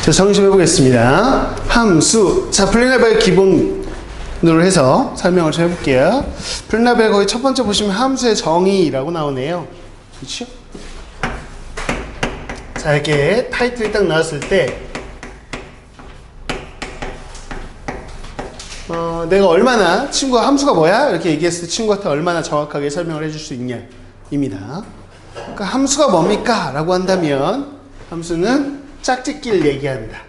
자, 정리 좀 해보겠습니다. 함수. 자, 플리나벨 기본으로 해서 설명을 좀 해볼게요. 플리나벨 거기 첫 번째 보시면 함수의 정의라고 나오네요. 그렇죠? 자, 이렇게 타이틀이 딱 나왔을 때 내가 얼마나 친구가 함수가 뭐야? 이렇게 얘기했을 때 친구한테 얼마나 정확하게 설명을 해줄 수 있냐 입니다. 그러니까 함수가 뭡니까? 라고 한다면 함수는 짝짓기를 얘기한다.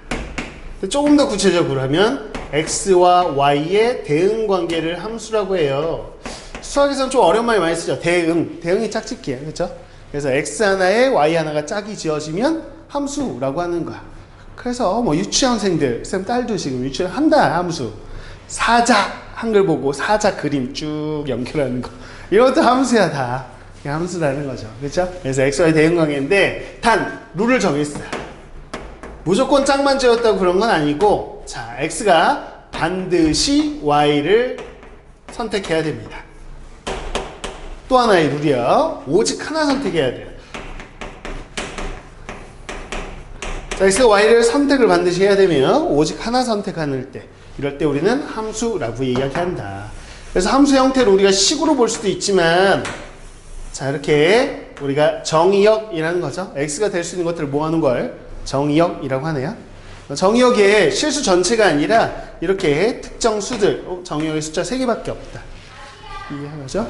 조금 더 구체적으로 하면 x와 y의 대응 관계를 함수라고 해요. 수학에서는 좀 어려운 말 많이 쓰죠. 대응이 짝짓기예요. 그렇죠? 그래서 x 하나에 y 하나가 짝이 지어지면 함수라고 하는 거야. 그래서 뭐 유치원생들, 쌤 딸도 지금 유치원 한다 함수. 사자 한글 보고 사자 그림 쭉 연결하는 거. 이것도 함수야 다. 함수라는 거죠. 그렇죠? 그래서 x와의 대응 관계인데 단 룰을 정했어요. 무조건 짝만 지었다고 그런 건 아니고, 자, x가 반드시 y를 선택해야 됩니다. 또 하나의 룰이요. 오직 하나 선택해야 돼요. 자, x가 y를 선택을 반드시 해야 되면 오직 하나 선택하는 때, 이럴 때 우리는 함수라고 이야기한다. 그래서 함수 형태로 우리가 식으로 볼 수도 있지만, 자, 이렇게 우리가 정의역이라는 거죠. x가 될 수 있는 것들을 모아놓은 걸 정의역이라고 하네요. 정의역에 실수 전체가 아니라 이렇게 특정 수들, 정의역의 숫자 3개밖에 없다. 이해하죠?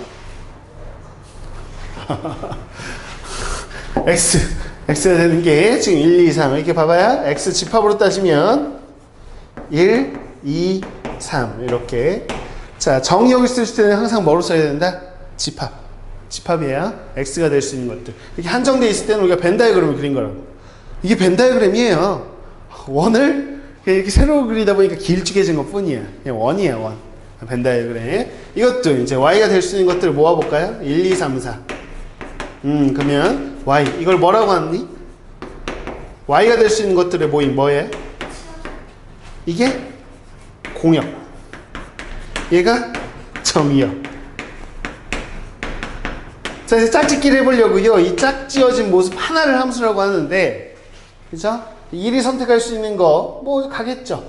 x가 되는 게 지금 1, 2, 3 이렇게 봐봐요. x 집합으로 따지면 1, 2, 3 이렇게. 자, 정의역을 쓸 때는 항상 뭐로 써야 된다? 집합이에요. x가 될 수 있는 것들. 이렇게 한정되어 있을 때는 우리가 벤 다이어그램을 그린 거라고. 이게 벤 다이어그램이에요. 원을 이렇게 세로 그리다 보니까 길쭉해진 것 뿐이야. 그냥 원이에요, 원. 벤 다이어그램. 이것도 이제 y가 될 수 있는 것들을 모아볼까요? 1, 2, 3, 4. 그러면 y. 이걸 뭐라고 하니? y가 될 수 있는 것들의 모임 뭐예요? 이게 공역. 얘가 정의역. 자, 이제 짝짓기를 해보려고요. 이 짝지어진 모습 하나를 함수라고 하는데, 그죠? 1이 선택할 수 있는 거, 뭐, 가겠죠?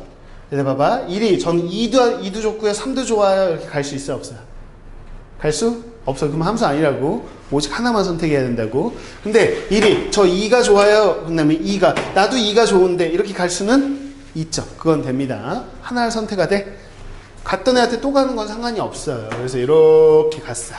그래서 봐봐. 1이, 전 2도 좋고요. 3도 좋아요. 이렇게 갈 수 있어요? 없어요? 갈 수? 없어. 그럼 함수 아니라고. 오직 하나만 선택해야 된다고. 근데 1이, 저 2가 좋아요. 그 다음에 2가, 나도 2가 좋은데, 이렇게 갈 수는 있죠. 그건 됩니다. 하나를 선택하되, 갔던 애한테 또 가는 건 상관이 없어요. 그래서 이렇게 갔어.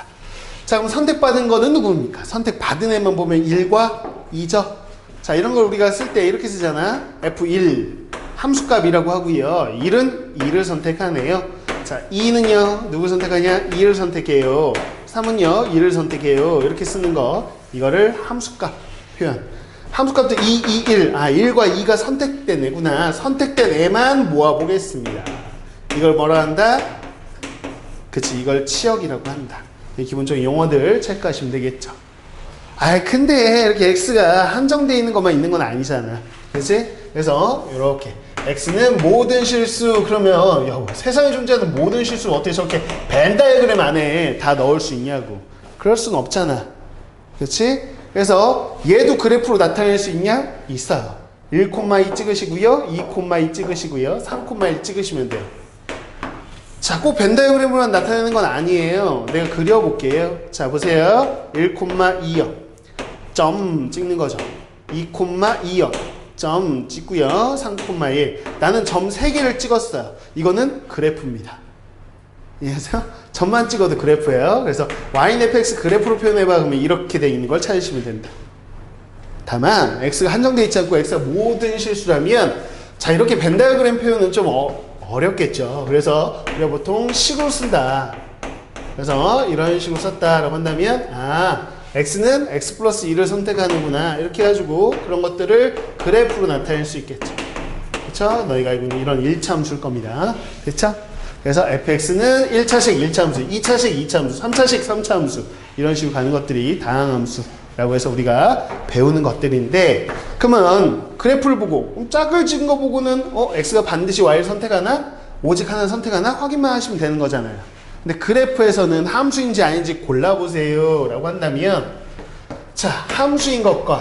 자, 그럼 선택받은 거는 누굽니까? 선택받은 애만 보면 1과 2죠? 자, 이런 걸 우리가 쓸 때 이렇게 쓰잖아. F1 함수값이라고 하고요. 1은 2를 선택하네요. 자, 2는요. 누구 선택하냐? 2를 선택해요. 3은요. 2를 선택해요. 이렇게 쓰는 거. 이거를 함수값 표현. 함수값도 2, 2, 1. 아, 1과 2가 선택된 애구나. 선택된 애만 모아보겠습니다. 이걸 뭐라 한다? 그치, 이걸 치역이라고 한다. 기본적인 용어들 체크하시면 되겠죠. 아, 근데 이렇게 x가 한정되어 있는 것만 있는 건 아니잖아. 그치? 그래서 이렇게 x는 모든 실수. 그러면 야, 세상에 존재하는 모든 실수를 어떻게 저렇게 벤 다이어그램 안에 다 넣을 수 있냐고. 그럴 수는 없잖아. 그치? 그래서 얘도 그래프로 나타낼 수 있냐? 있어요. 1,2 찍으시고요. 2,2 찍으시고요. 3,1 찍으시면 돼요. 자, 꼭 벤 다이어그램으로만 나타내는 건 아니에요. 내가 그려볼게요. 자, 보세요. 1,2요. 점 찍는 거죠. 2,2요. 점 찍고요. 3,1. 나는 점 3개를 찍었어요. 이거는 그래프입니다. 이해하세요? 점만 찍어도 그래프예요. 그래서 y는 fx 그래프로 표현해봐. 그러면 이렇게 돼 있는 걸 찾으시면 된다. 다만 x가 한정되어 있지 않고 x가 모든 실수라면, 자, 이렇게 벤 다이어그램 표현은 좀 어렵겠죠. 그래서 우리가 보통 식으로 쓴다. 그래서 이런 식으로 썼다라고 한다면, 아, x는 x 플러스 2를 선택하는구나. 이렇게 해가지고 그런 것들을 그래프로 나타낼 수 있겠죠. 그쵸? 너희가 알고 있는 이런 1차 함수일 겁니다. 그쵸? 그래서 fx는 1차식 1차 함수, 2차식 2차 함수, 3차식 3차 함수, 이런 식으로 가는 것들이 다항함수라고 해서 우리가 배우는 것들인데, 그러면 그래프를 보고 짝을 찍은 거 보고는 x가 반드시 y를 선택하나? 오직 하나 선택하나? 확인만 하시면 되는 거잖아요. 근데 그래프에서는 함수인지 아닌지 골라보세요 라고 한다면, 자, 함수인 것과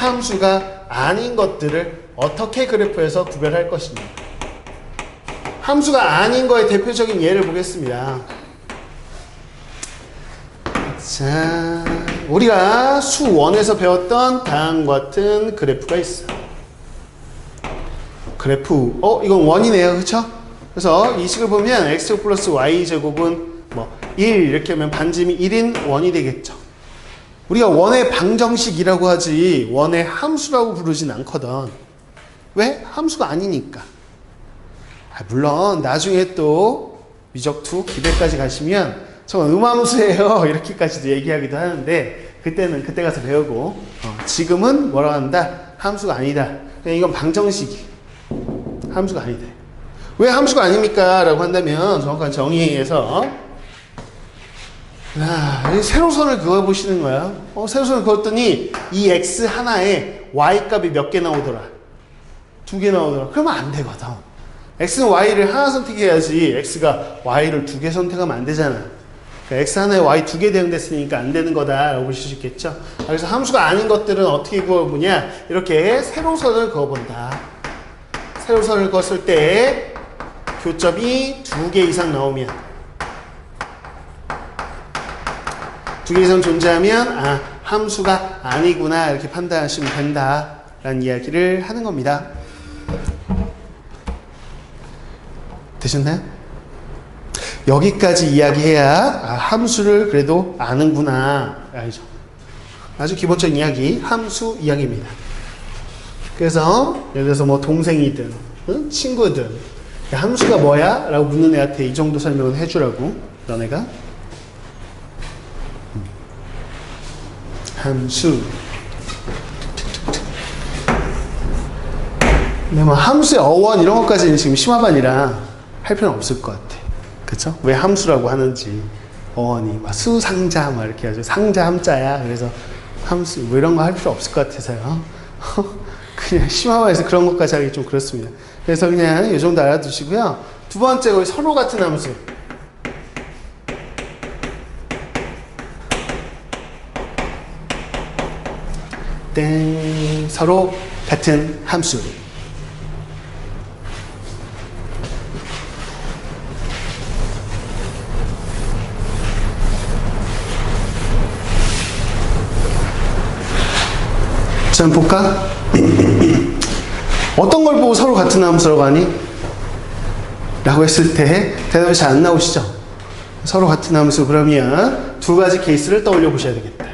함수가 아닌 것들을 어떻게 그래프에서 구별할 것입니다. 함수가 아닌 거의 대표적인 예를 보겠습니다. 자, 우리가 수 1에서 배웠던 다음과 같은 그래프가 있어요. 그래프, 이건 1이네요. 그쵸? 그래서 이 식을 보면 x 플러스 y 제곱은 뭐 1 이렇게 하면 반지름이 1인 1이 되겠죠. 우리가 1의 방정식이라고 하지 1의 함수라고 부르진 않거든. 왜? 함수가 아니니까. 물론 나중에 또 미적2 기배까지 가시면 저건 음함수예요 이렇게까지도 얘기하기도 하는데 그때 가서 배우고 지금은 뭐라고 한다? 함수가 아니다. 그냥 이건 방정식이 함수가 아니다. 왜 함수가 아닙니까? 라고 한다면 정확한 정의에서 세로선을 그어보시는 거야. 세로선을 그었더니 이 x 하나에 y 값이 몇 개 나오더라? 2개 나오더라. 그러면 안 되거든. x는 y를 하나 선택해야지 x가 y를 2개 선택하면 안 되잖아. 그러니까 x 하나에 y 2개 대응됐으니까 안 되는 거다라고 보실 수 있겠죠. 그래서 함수가 아닌 것들은 어떻게 그어보냐, 이렇게 세로선을 그어본다. 세로선을 그었을 때 교점이 2개 이상 나오면, 2개 이상 존재하면 함수가 아니구나 이렇게 판단하시면 된다라는 이야기를 하는 겁니다. 되셨나요? 여기까지 이야기해야 함수를 그래도 아는구나 알죠. 아주 기본적인 이야기, 함수 이야기입니다. 그래서 예를 들어서 뭐 동생이든 친구든 함수가 뭐야? 라고 묻는 애한테 이 정도 설명을 해주라고. 너네가 함수. 근데 뭐 함수의 어원 이런 것까지는 지금 심화반이라 할 필요는 없을 것 같아. 그쵸? 왜 함수라고 하는지. 어원이 막 수상자 막 이렇게 하죠. 상자 함자야. 그래서 함수 뭐 이런 거 할 필요 없을 것 같아서요. 그냥 심화반에서 그런 것까지 하기 좀 그렇습니다. 그래서 그냥 이 정도 알아두시고요. 두 번째, 거의 서로 같은 함수. 땡. 서로 같은 함수. 자, 한번 볼까? 어떤 걸 보고 서로 같은 함수라고 하니? 라고 했을 때 대답이 잘 안 나오시죠? 서로 같은 함수 그러면 두 가지 케이스를 떠올려 보셔야 되겠다.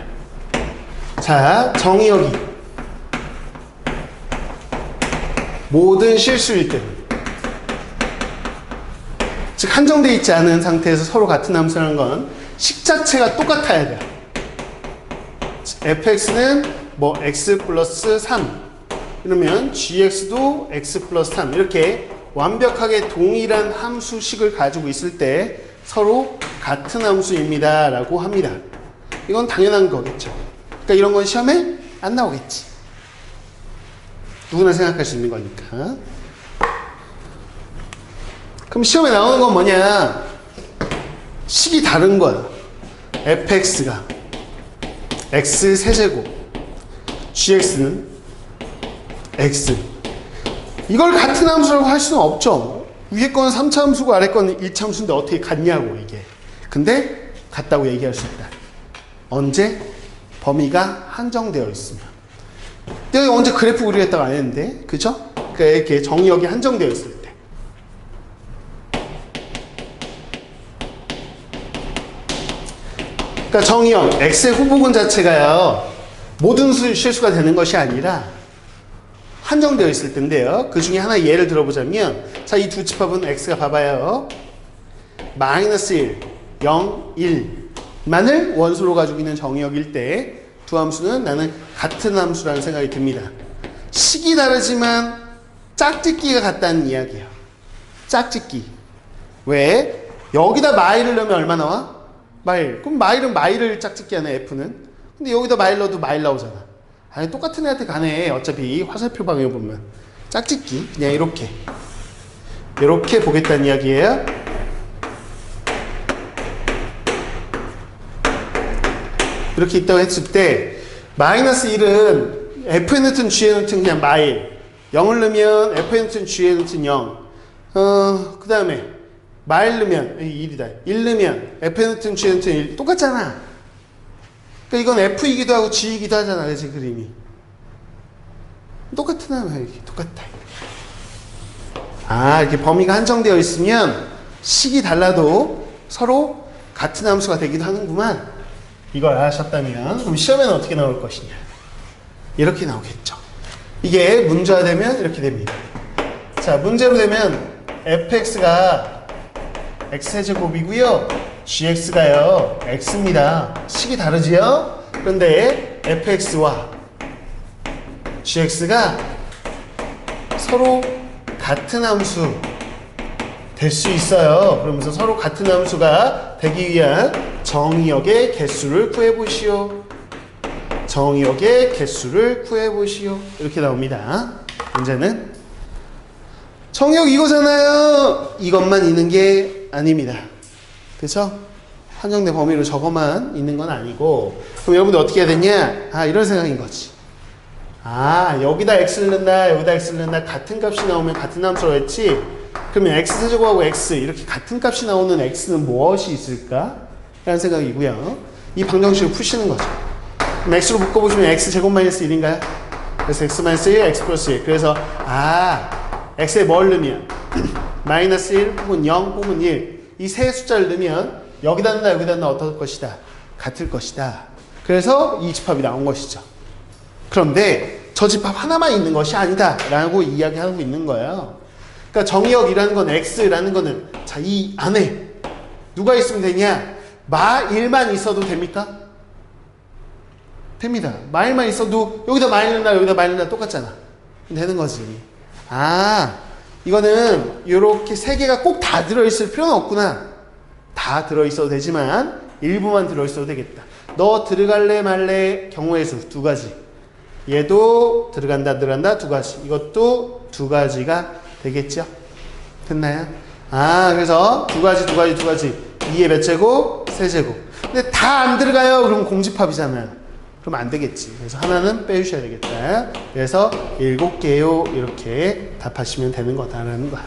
자, 정의역이 모든 실수일 때, 즉 한정되어 있지 않은 상태에서 서로 같은 함수라는 건 식 자체가 똑같아야 돼요. fx는 뭐 x 플러스 3 이러면 gx도 x 플러스 3 이렇게 완벽하게 동일한 함수식을 가지고 있을 때 서로 같은 함수입니다 라고 합니다. 이건 당연한 거겠죠. 그러니까 이런 건 시험에 안 나오겠지. 누구나 생각할 수 있는 거니까. 그럼 시험에 나오는 건 뭐냐? 식이 다른 거야. fx가 x 세제곱, gx는 x. 이걸 같은 함수라고 할 수는 없죠. 위에 거는 3차 함수고 아래 거는 1차 함수인데 어떻게 같냐고 이게. 근데 같다고 얘기할 수 있다. 언제? 범위가 한정되어 있으면. 근데 언제 그래프 그리겠다고 안 했는데, 그쵸? 그러니까 이렇게 정의역이 한정되어 있을 때. 그러니까 정의역 x의 후보군 자체가요 모든 실수가 되는 것이 아니라 한정되어 있을 텐데요. 그 중에 하나 예를 들어보자면, 자, 이 두 집합은 x가 봐봐요. 마이너스 1, 0, 1만을 원수로 가지고 있는 정의역일 때 두 함수는 나는 같은 함수라는 생각이 듭니다. 식이 다르지만 짝짓기가 같다는 이야기예요. 짝짓기. 왜? 여기다 마일을 넣으면 얼마 나와? 마일. 그럼 마일은 마일을 짝짓기 하네, f는. 근데 여기다 마일 넣어도 마일 나오잖아. 아니, 똑같은 애한테 가네. 어차피 화살표 방향 보면. 짝짓기. 그냥 이렇게 보겠다는 이야기예요. 이렇게 있다고 했을 때 마이너스 1은 f의 루트는 g의 루트는 그냥 마일. 0을 넣으면 f의 루트는 g의 루트는 0. 그 다음에 마일 넣으면 1이다. 1 넣으면 f의 루트는 g의 루트는 1. 똑같잖아. 그러니까 이건 f이기도 하고 g이기도 하잖아. 그치 그림이. 똑같으나 이렇게 똑같다. 이렇게 범위가 한정되어 있으면 식이 달라도 서로 같은 함수가 되기도 하는구만. 이걸 아셨다면 그럼 시험에는 어떻게 나올 것이냐. 이렇게 나오겠죠. 이게 문제화되면 이렇게 됩니다. 자, 문제로 되면 fx가 x제곱이고요. gx가요 x입니다. 식이 다르지요? 그런데 fx와 gx가 서로 같은 함수 될 수 있어요. 그러면서 서로 같은 함수가 되기 위한 정의역의 개수를 구해보시오. 정의역의 개수를 구해보시오. 이렇게 나옵니다. 문제는 정의역 이거잖아요. 이것만 있는 게 아닙니다. 그래서 한정된 범위로 저거만 있는 건 아니고, 그럼 여러분들 어떻게 해야 되냐? 이런 생각인 거지. 여기다 x를 넣는다, 여기다 x를 넣는다. 같은 값이 나오면 같은 함수로 했지. 그러면 x제곱하고 x 이렇게 같은 값이 나오는 x는 무엇이 있을까? 라는 생각이고요. 이 방정식을 푸시는 거죠. 그럼 x로 묶어보시면 x제곱 마이너스 1인가요? 그래서 x 마이너스 1, x 플러스 1. 그래서 x에 뭘 넣으면 마이너스 1 혹은 0 혹은 1 이 세 숫자를 넣으면 여기다 넣나 여기다 넣나 어떨 것이다? 같을 것이다. 그래서 이 집합이 나온 것이죠. 그런데 저 집합 하나만 있는 것이 아니다 라고 이야기하고 있는 거예요. 그러니까 정의역이라는 건 x라는 거는 자, 이 안에 누가 있으면 되냐? 마1만 있어도 됩니까? 됩니다. 마1만 있어도 여기다 마일 넣나 여기다 마일 넣나 똑같잖아. 되는 거지. 이거는 이렇게 세 개가 꼭 다 들어있을 필요는 없구나. 다 들어있어도 되지만 일부만 들어있어도 되겠다. 너 들어갈래 말래 경우의 수 두 가지. 얘도 들어간다 두 가지. 이것도 두 가지가 되겠죠? 됐나요? 그래서 두 가지 2의 몇 제곱? 세제곱. 근데 다 안 들어가요. 그럼 공집합이잖아요. 그럼 안 되겠지. 그래서 하나는 빼주셔야 되겠다. 그래서 7개요. 이렇게 답하시면 되는 거다라는 거야.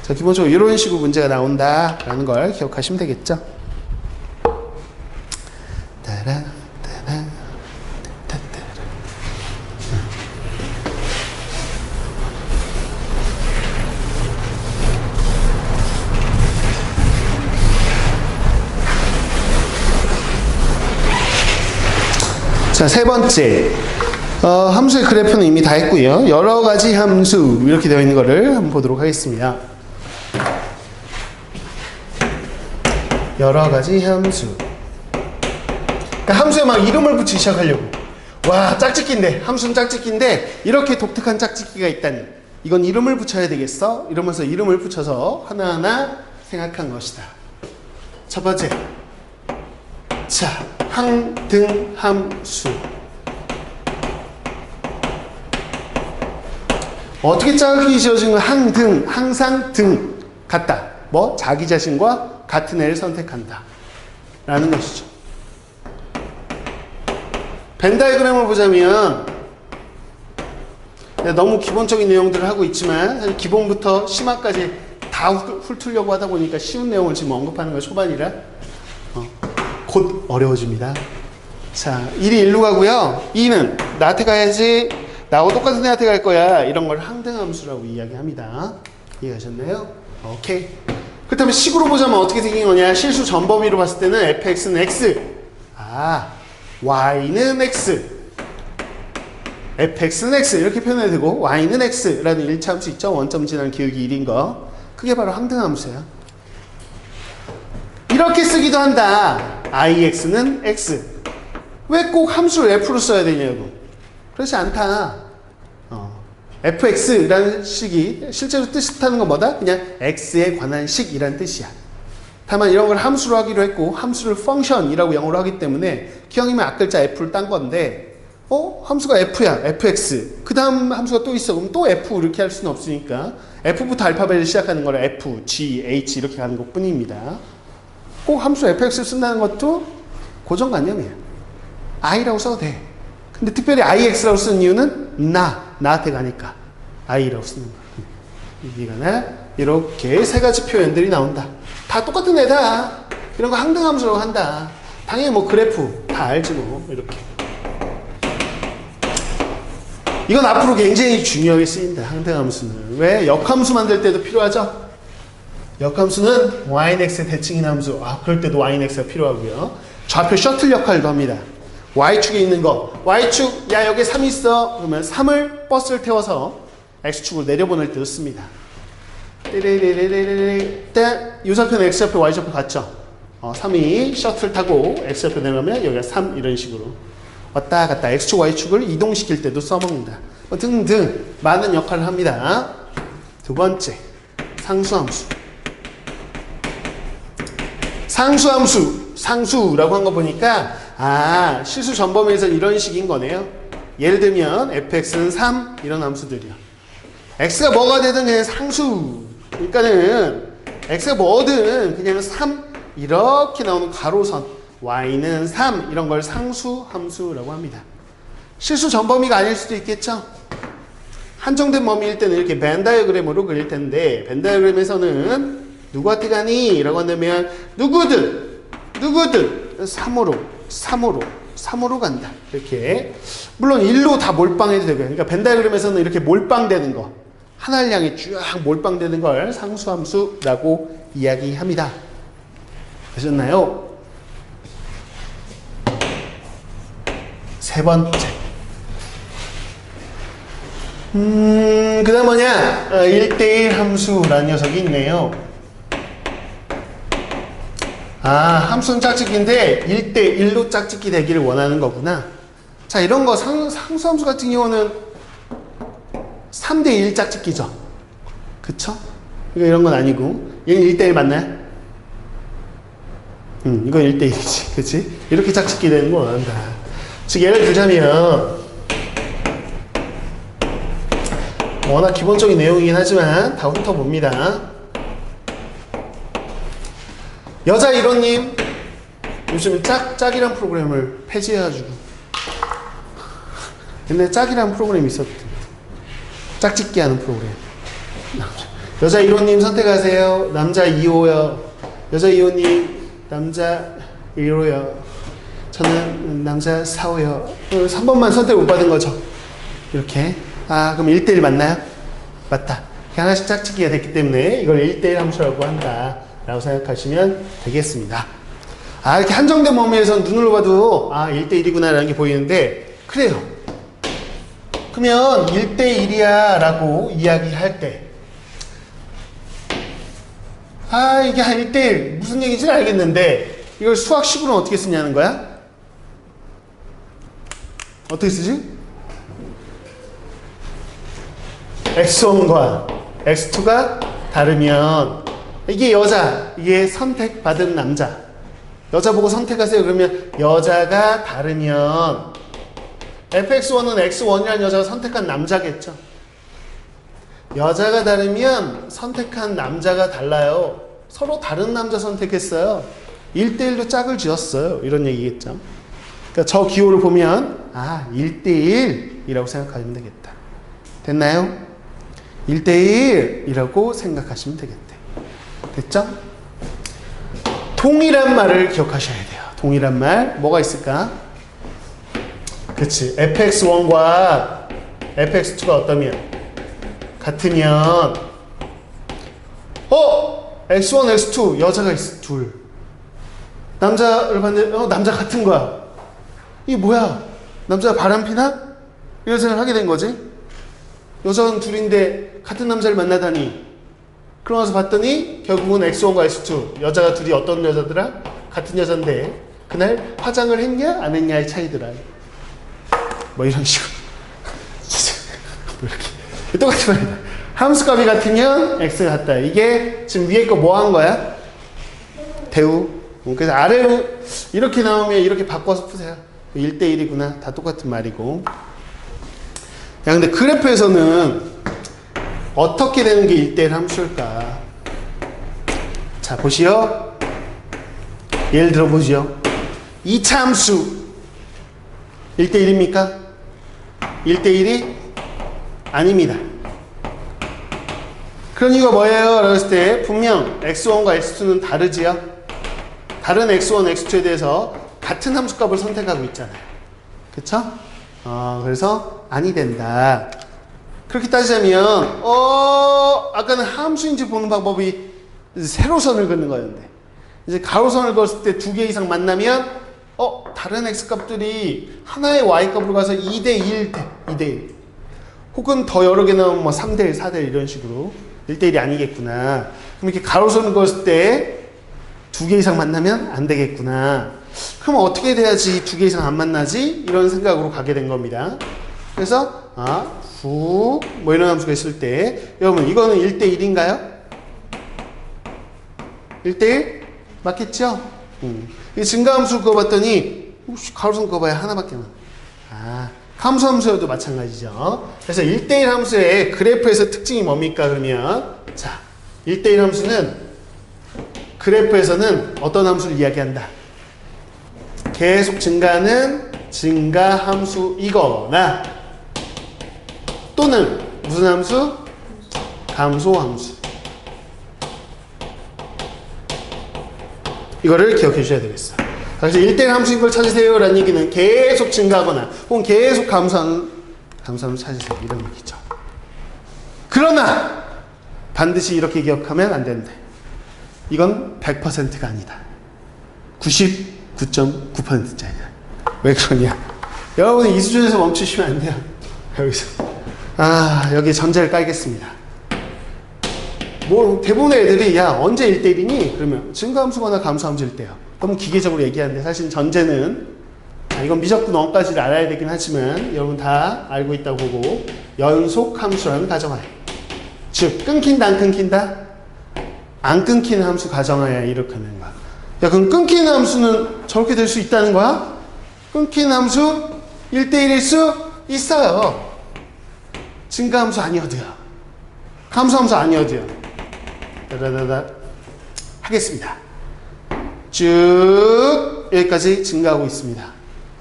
자, 기본적으로 이런 식으로 문제가 나온다라는 걸 기억하시면 되겠죠? 따라. 자, 세 번째. 함수의 그래프는 이미 다 했고요. 여러 가지 함수 이렇게 되어 있는 거를 한번 보도록 하겠습니다. 여러 가지 함수. 그러니까 함수에 막 이름을 붙이기 시작하려고. 와, 짝짓기인데, 함수는 짝짓기인데 이렇게 독특한 짝짓기가 있다니. 이건 이름을 붙여야 되겠어? 이러면서 이름을 붙여서 하나하나 생각한 것이다. 첫 번째. 자, 항등함수. 어떻게 짝이 지어진 건 항등, 항상 등 같다. 뭐? 자기 자신과 같은 애를 선택한다 라는 것이죠. 벤 다이어그램을 보자면 너무 기본적인 내용들을 하고 있지만 사실 기본부터 심화까지 다 훑으려고 하다 보니까 쉬운 내용을 지금 언급하는 거 초반이라 곧 어려워집니다. 자, 1이 1로 가고요. 2는 나한테 가야지, 나하고 똑같은 애한테 갈 거야. 이런 걸 항등함수라고 이야기합니다. 이해하셨나요? 오케이. 그렇다면 식으로 보자면 어떻게 생긴 거냐? 실수 전범위로 봤을 때는 fx는 x, y는 x, fx는 x 이렇게 표현해도 되고 y는 x라는 1차 함수 있죠? 원점 지나는 기울기 1인 거. 그게 바로 항등함수야. 이렇게 쓰기도 한다. ix는 x. 왜 꼭 함수를 f로 써야 되냐고. 그렇지 않다. fx라는 식이 실제로 뜻하는 건 뭐다? 그냥 x에 관한 식이란 뜻이야. 다만 이런 걸 함수로 하기로 했고 함수를 펑션이라고 영어로 하기 때문에 기왕이면 앞글자 f를 딴 건데 함수가 f야. fx. 그 다음 함수가 또 있어. 그럼 또 f 이렇게 할 수는 없으니까 f부터 알파벳을 시작하는 거라 f, g, h 이렇게 가는 것 뿐입니다. 꼭 함수 fx를 쓴다는 것도 고정관념이야. i라고 써도 돼. 근데 특별히 IX라고 쓰는 이유는 나한테 가니까 I라고 쓰는 거야. 이거나 이렇게 세 가지 표현들이 나온다. 다 똑같은 애다. 이런 거 항등함수라고 한다. 당연히 뭐 그래프 다 알지 뭐 이렇게. 이건 앞으로 굉장히 중요하게 쓰인다. 항등함수는. 왜? 역함수 만들 때도 필요하죠. 역함수는 yx의 대칭인 함수. 그럴 때도 yx가 필요하고요. 좌표 셔틀 역할도 합니다. y축에 있는 거. y축, 야 여기 3 있어. 그러면 3을 버스를 태워서 x축으로 내려보낼 때도 씁니다. 요좌표는 x좌표, y좌표 같죠? 3이 셔틀 타고 x좌표 내려오면 여기가 3 이런 식으로 왔다 갔다 x축, y축을 이동시킬 때도 써먹는다. 등등 많은 역할을 합니다. 두 번째, 상수함수. 상수라고 한 거 보니까 실수 전범위에서 이런 식인 거네요. 예를 들면 fx는 3 이런 함수들이요. x가 뭐가 되든 그냥 상수. 그러니까는 x가 뭐든 그냥 3 이렇게 나오는 가로선 y는 3 이런 걸 상수함수라고 합니다. 실수 전범위가 아닐 수도 있겠죠. 한정된 범위일 때는 이렇게 벤 다이어그램으로 그릴 텐데 벤 다이어그램에서는 누구한테 가니? 라고 한다면 누구든 3으로 간다. 이렇게 물론 1로 다 몰빵해도 되고요. 그러니까 벤 다이어그램에서는 이렇게 몰빵되는 거 하나를 향해 쭉 몰빵되는 걸 상수함수라고 이야기합니다. 아셨나요? 세 번째. 그 다음 뭐냐? 1대1 함수라는 녀석이 있네요. 함수는 짝짓기인데 1대1로 짝짓기 되기를 원하는 거구나. 자, 이런 거 상수함수 같은 경우는 3대1 짝짓기죠. 그쵸? 이런 건 아니고 얘는 1대1 맞나요? 이건 1대1이지. 그치? 이렇게 짝짓기 되는 거 원한다. 즉 예를 들자면 워낙 기본적인 내용이긴 하지만 다 훑어봅니다. 여자 1호님 요즘 짝이란 프로그램을 폐지해가지고 옛날에 짝이란 프로그램이 있었대. 짝짓기 하는 프로그램. 여자 1호님 선택하세요. 남자 2호요. 여자 2호님 남자 1호요. 저는 남자 4호요. 3번만 선택 못 받은 거죠. 이렇게. 그럼 1대1 맞나요? 맞다. 하나씩 짝짓기가 됐기 때문에 이걸 1대1 함수라고 한다 라고 생각하시면 되겠습니다. 이렇게 한정된 범위에서 눈으로 봐도 1대1이구나 라는 게 보이는데 그래요. 그러면 1대1이야 라고 이야기할 때 이게 한 1대1 무슨 얘기인지는 알겠는데 이걸 수학식으로는 어떻게 쓰냐는 거야? 어떻게 쓰지? x1과 x2가 다르면 이게 여자, 이게 선택받은 남자. 여자 보고 선택하세요. 그러면 여자가 다르면 fx1은 x1이라는 여자가 선택한 남자겠죠. 여자가 다르면 선택한 남자가 달라요. 서로 다른 남자 선택했어요. 1대1로 짝을 지었어요. 이런 얘기겠죠. 그러니까 저 기호를 보면 1대1이라고 생각하시면 되겠다. 됐나요? 1대1이라고 생각하시면 되겠대. 됐죠? 동일한 말을 기억하셔야 돼요. 동일한 말 뭐가 있을까? 그치. fx1과 fx2가 어떠면? 같으면 x1, x2 여자가 있어. 둘. 남자를 봤는데 남자 같은 거야. 이게 뭐야? 남자가 바람피나? 이런 생각을 하게 된 거지. 여자는 둘인데 같은 남자를 만나다니. 그러면서 봤더니 결국은 x1과 x2 여자가 둘이 어떤 여자더라? 같은 여잔데 그날 화장을 했냐 안 했냐의 차이더라. 뭐 이런 식으로. 뭐 이렇게 똑같은 말이야. 함수값이 같으면 x가 같다. 이게 지금 위에 거 뭐 한 거야? 대우. 그래서 아래로 이렇게 나오면 이렇게 바꿔서 푸세요. 1대1이구나. 다 똑같은 말이고. 근데 그래프에서는 어떻게 되는 게 1대1 함수일까? 자, 보시오. 예를 들어 보시오. 2차 함수 1대1입니까? 1대1이 아닙니다. 그런 이유가 뭐예요? 라고 했을 때 분명 x1과 x2는 다르지요? 다른 x1, x2에 대해서 같은 함수값을 선택하고 있잖아요. 그쵸? 그래서 아니 된다. 그렇게 따지자면 아까는 함수인지 보는 방법이 세로선을 긋는 거였는데 이제 가로선을 그었을 때 두 개 이상 만나면 다른 x값들이 하나의 y값으로 가서 2대1 돼. 2대1. 혹은 더 여러 개 나오면 뭐 3대1, 4대1 이런 식으로 1대1이 아니겠구나. 그럼 이렇게 가로선을 그었을 때 두 개 이상 만나면 안 되겠구나. 그럼 어떻게 돼야지 두 개 이상 안 만나지? 이런 생각으로 가게 된 겁니다. 그래서 뭐 이런 함수가 있을 때 여러분 이거는 1대1인가요? 1대1? 맞겠죠? 이 증가함수 그어봤더니 가로선 그어봐야 하나밖에 안 나와요. 함수여도 마찬가지죠. 그래서 1대1 함수의 그래프에서 특징이 뭡니까? 그러면 자 1대1 함수는 그래프에서는 어떤 함수를 이야기한다? 계속 증가하는 증가함수이거나 또는 무슨 함수? 감소함수. 이거를 기억해 주셔야 되겠어. 그래서 1대1 함수인 걸 찾으세요 라는 얘기는 계속 증가하거나 혹은 계속 감소하는 함수 찾으세요 이런 얘기죠. 그러나 반드시 이렇게 기억하면 안 된대. 이건 100%가 아니다. 99.9%짜리야. 왜 그러냐? 여러분이 이 수준에서 멈추시면 안 돼요. 여기서. 여기 전제를 깔겠습니다. 뭐 대부분의 애들이 야 언제 1대1이니? 그러면 증가함수거나 감소함수일 때요. 너무 기계적으로 얘기하는데 사실 전제는 이건 미적분 원까지를 알아야 되긴 하지만 여러분 다 알고 있다고 보고 연속함수라는 가정하에 즉 끊긴다 안 끊긴다? 안 끊기는 함수 가정하에 이렇게 하는 거야. 야 그럼 끊기는 함수는 저렇게 될 수 있다는 거야? 끊기는 함수 1대1일 수 있어요. 증가함수 아니어도요. 감소함수 아니어도요. 다다다다 하겠습니다. 쭉 여기까지 증가하고 있습니다.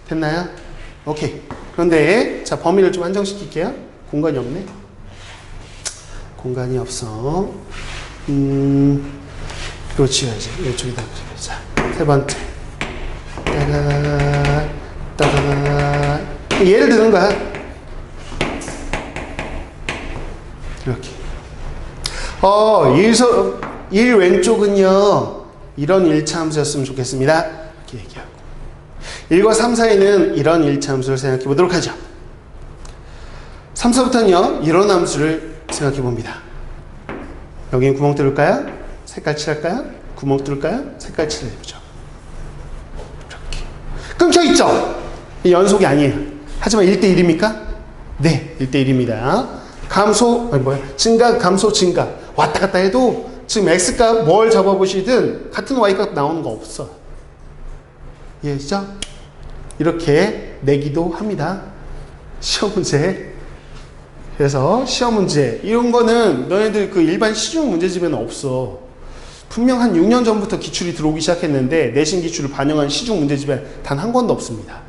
됐나요? 오케이. 그런데 자 범위를 좀 한정시킬게요. 공간이 없네. 공간이 없어. 이거 지워야지. 이쪽에다. 자, 세 번째. 따다다다. 따다다다. 예를 드는 거야. 이렇게. 일 왼쪽은요. 이런 1차 함수였으면 좋겠습니다. 이렇게 얘기하고. 1과 3 사이는 이런 1차 함수를 생각해 보도록 하죠. 3, 4부터는요. 이런 함수를 생각해 봅니다. 여기는 구멍 뚫을까요? 색깔 칠할까요? 구멍 뚫을까요? 색깔 칠해보죠. 이렇게. 끊겨있죠? 이 연속이 아니에요. 하지만 1대1입니까? 네, 1대1입니다. 증가, 감소, 증가. 왔다 갔다 해도 지금 X값 뭘 잡아보시든 같은 Y값 나오는 거 없어. 이해되죠? 이렇게 내기도 합니다. 시험 문제. 그래서 시험 문제 이런 거는 너희들 그 일반 시중 문제집에는 없어. 분명 한 6년 전부터 기출이 들어오기 시작했는데 내신 기출을 반영한 시중 문제집에 단 한 권도 없습니다.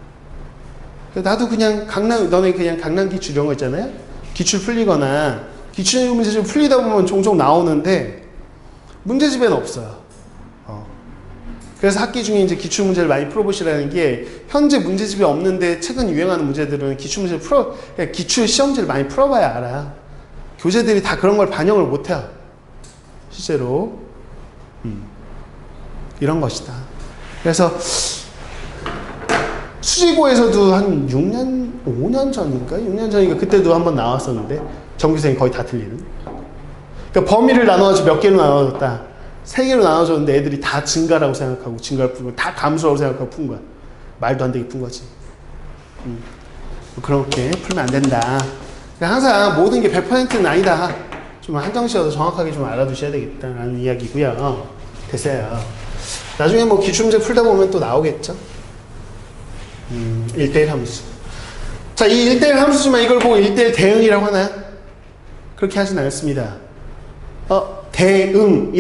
나도 그냥 너네 그냥 강남 기출 이런 거 있잖아요. 기출 풀리거나 기출 문제집 풀리다 보면 종종 나오는데 문제집에는 없어요. 그래서 학기 중에 이제 기출 문제를 많이 풀어보시라는 게 현재 문제집이 없는데 최근 유행하는 문제들은 기출 문제를 기출 시험지를 많이 풀어봐야 알아. 교재들이 다 그런 걸 반영을 못해요. 실제로. 이런 것이다. 그래서 수지고에서도 한 5년 전인가? 6년 전인가 그때도 한번 나왔었는데 정규생이 거의 다 틀리는. 그러니까 범위를 나눠가지고 몇 개로 나눠줬다. 3개로 나눠줬는데 애들이 다 증가라고 생각하고 증가를 푼 거야. 다 감소라고 생각하고 푼 거야. 말도 안 되게 푼 거지. 그렇게 풀면 안 된다. 그러니까 항상 모든 게 100%는 아니다. 좀 한정식어도 정확하게 좀 알아두셔야 되겠다라는 이야기고요. 됐어요. 나중에 뭐 기출문제 풀다 보면 또 나오겠죠. 1대1 함수. 자, 이 1대1 함수지만 이걸 보고 1대1 대응이라고 하나요? 그렇게 하진 않습니다. 대응,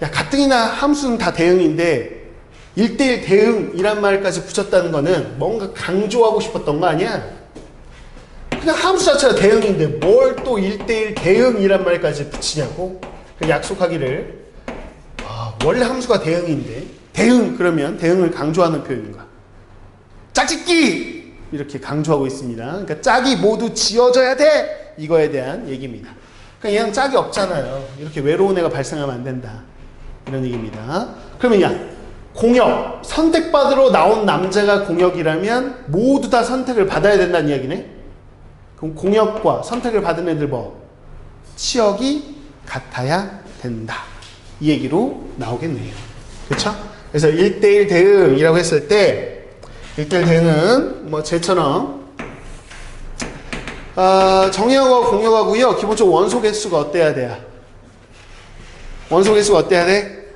가뜩이나 함수는 다 대응인데 1대1 대응이란 말까지 붙였다는 거는 뭔가 강조하고 싶었던 거 아니야? 그냥 그냥 함수 자체가 대응인데 뭘 또 1대1 대응이란 말까지 붙이냐고. 약속하기를 원래 함수가 대응인데 대응 그러면 대응을 강조하는 표현인가. 짝짓기 이렇게 강조하고 있습니다. 그러니까 짝이 모두 지어져야 돼 이거에 대한 얘기입니다. 그러니까 얘는 짝이 없잖아요. 이렇게 외로운 애가 발생하면 안 된다 이런 얘기입니다. 그러면 야 공역 선택받으러 나온 남자가 공역이라면 모두 다 선택을 받아야 된다는 이야기네. 그럼 공역과 선택을 받은 애들 뭐 치역이 같아야 된다 이 얘기로 나오겠네요. 그렇죠? 그래서 1대1 대응이라고 했을 때 1대1 대응은 뭐 쟤처럼 정의하고 공역하고요 기본적으로 원소 개수가 어때야 돼요? 원소 개수가 어때야 돼?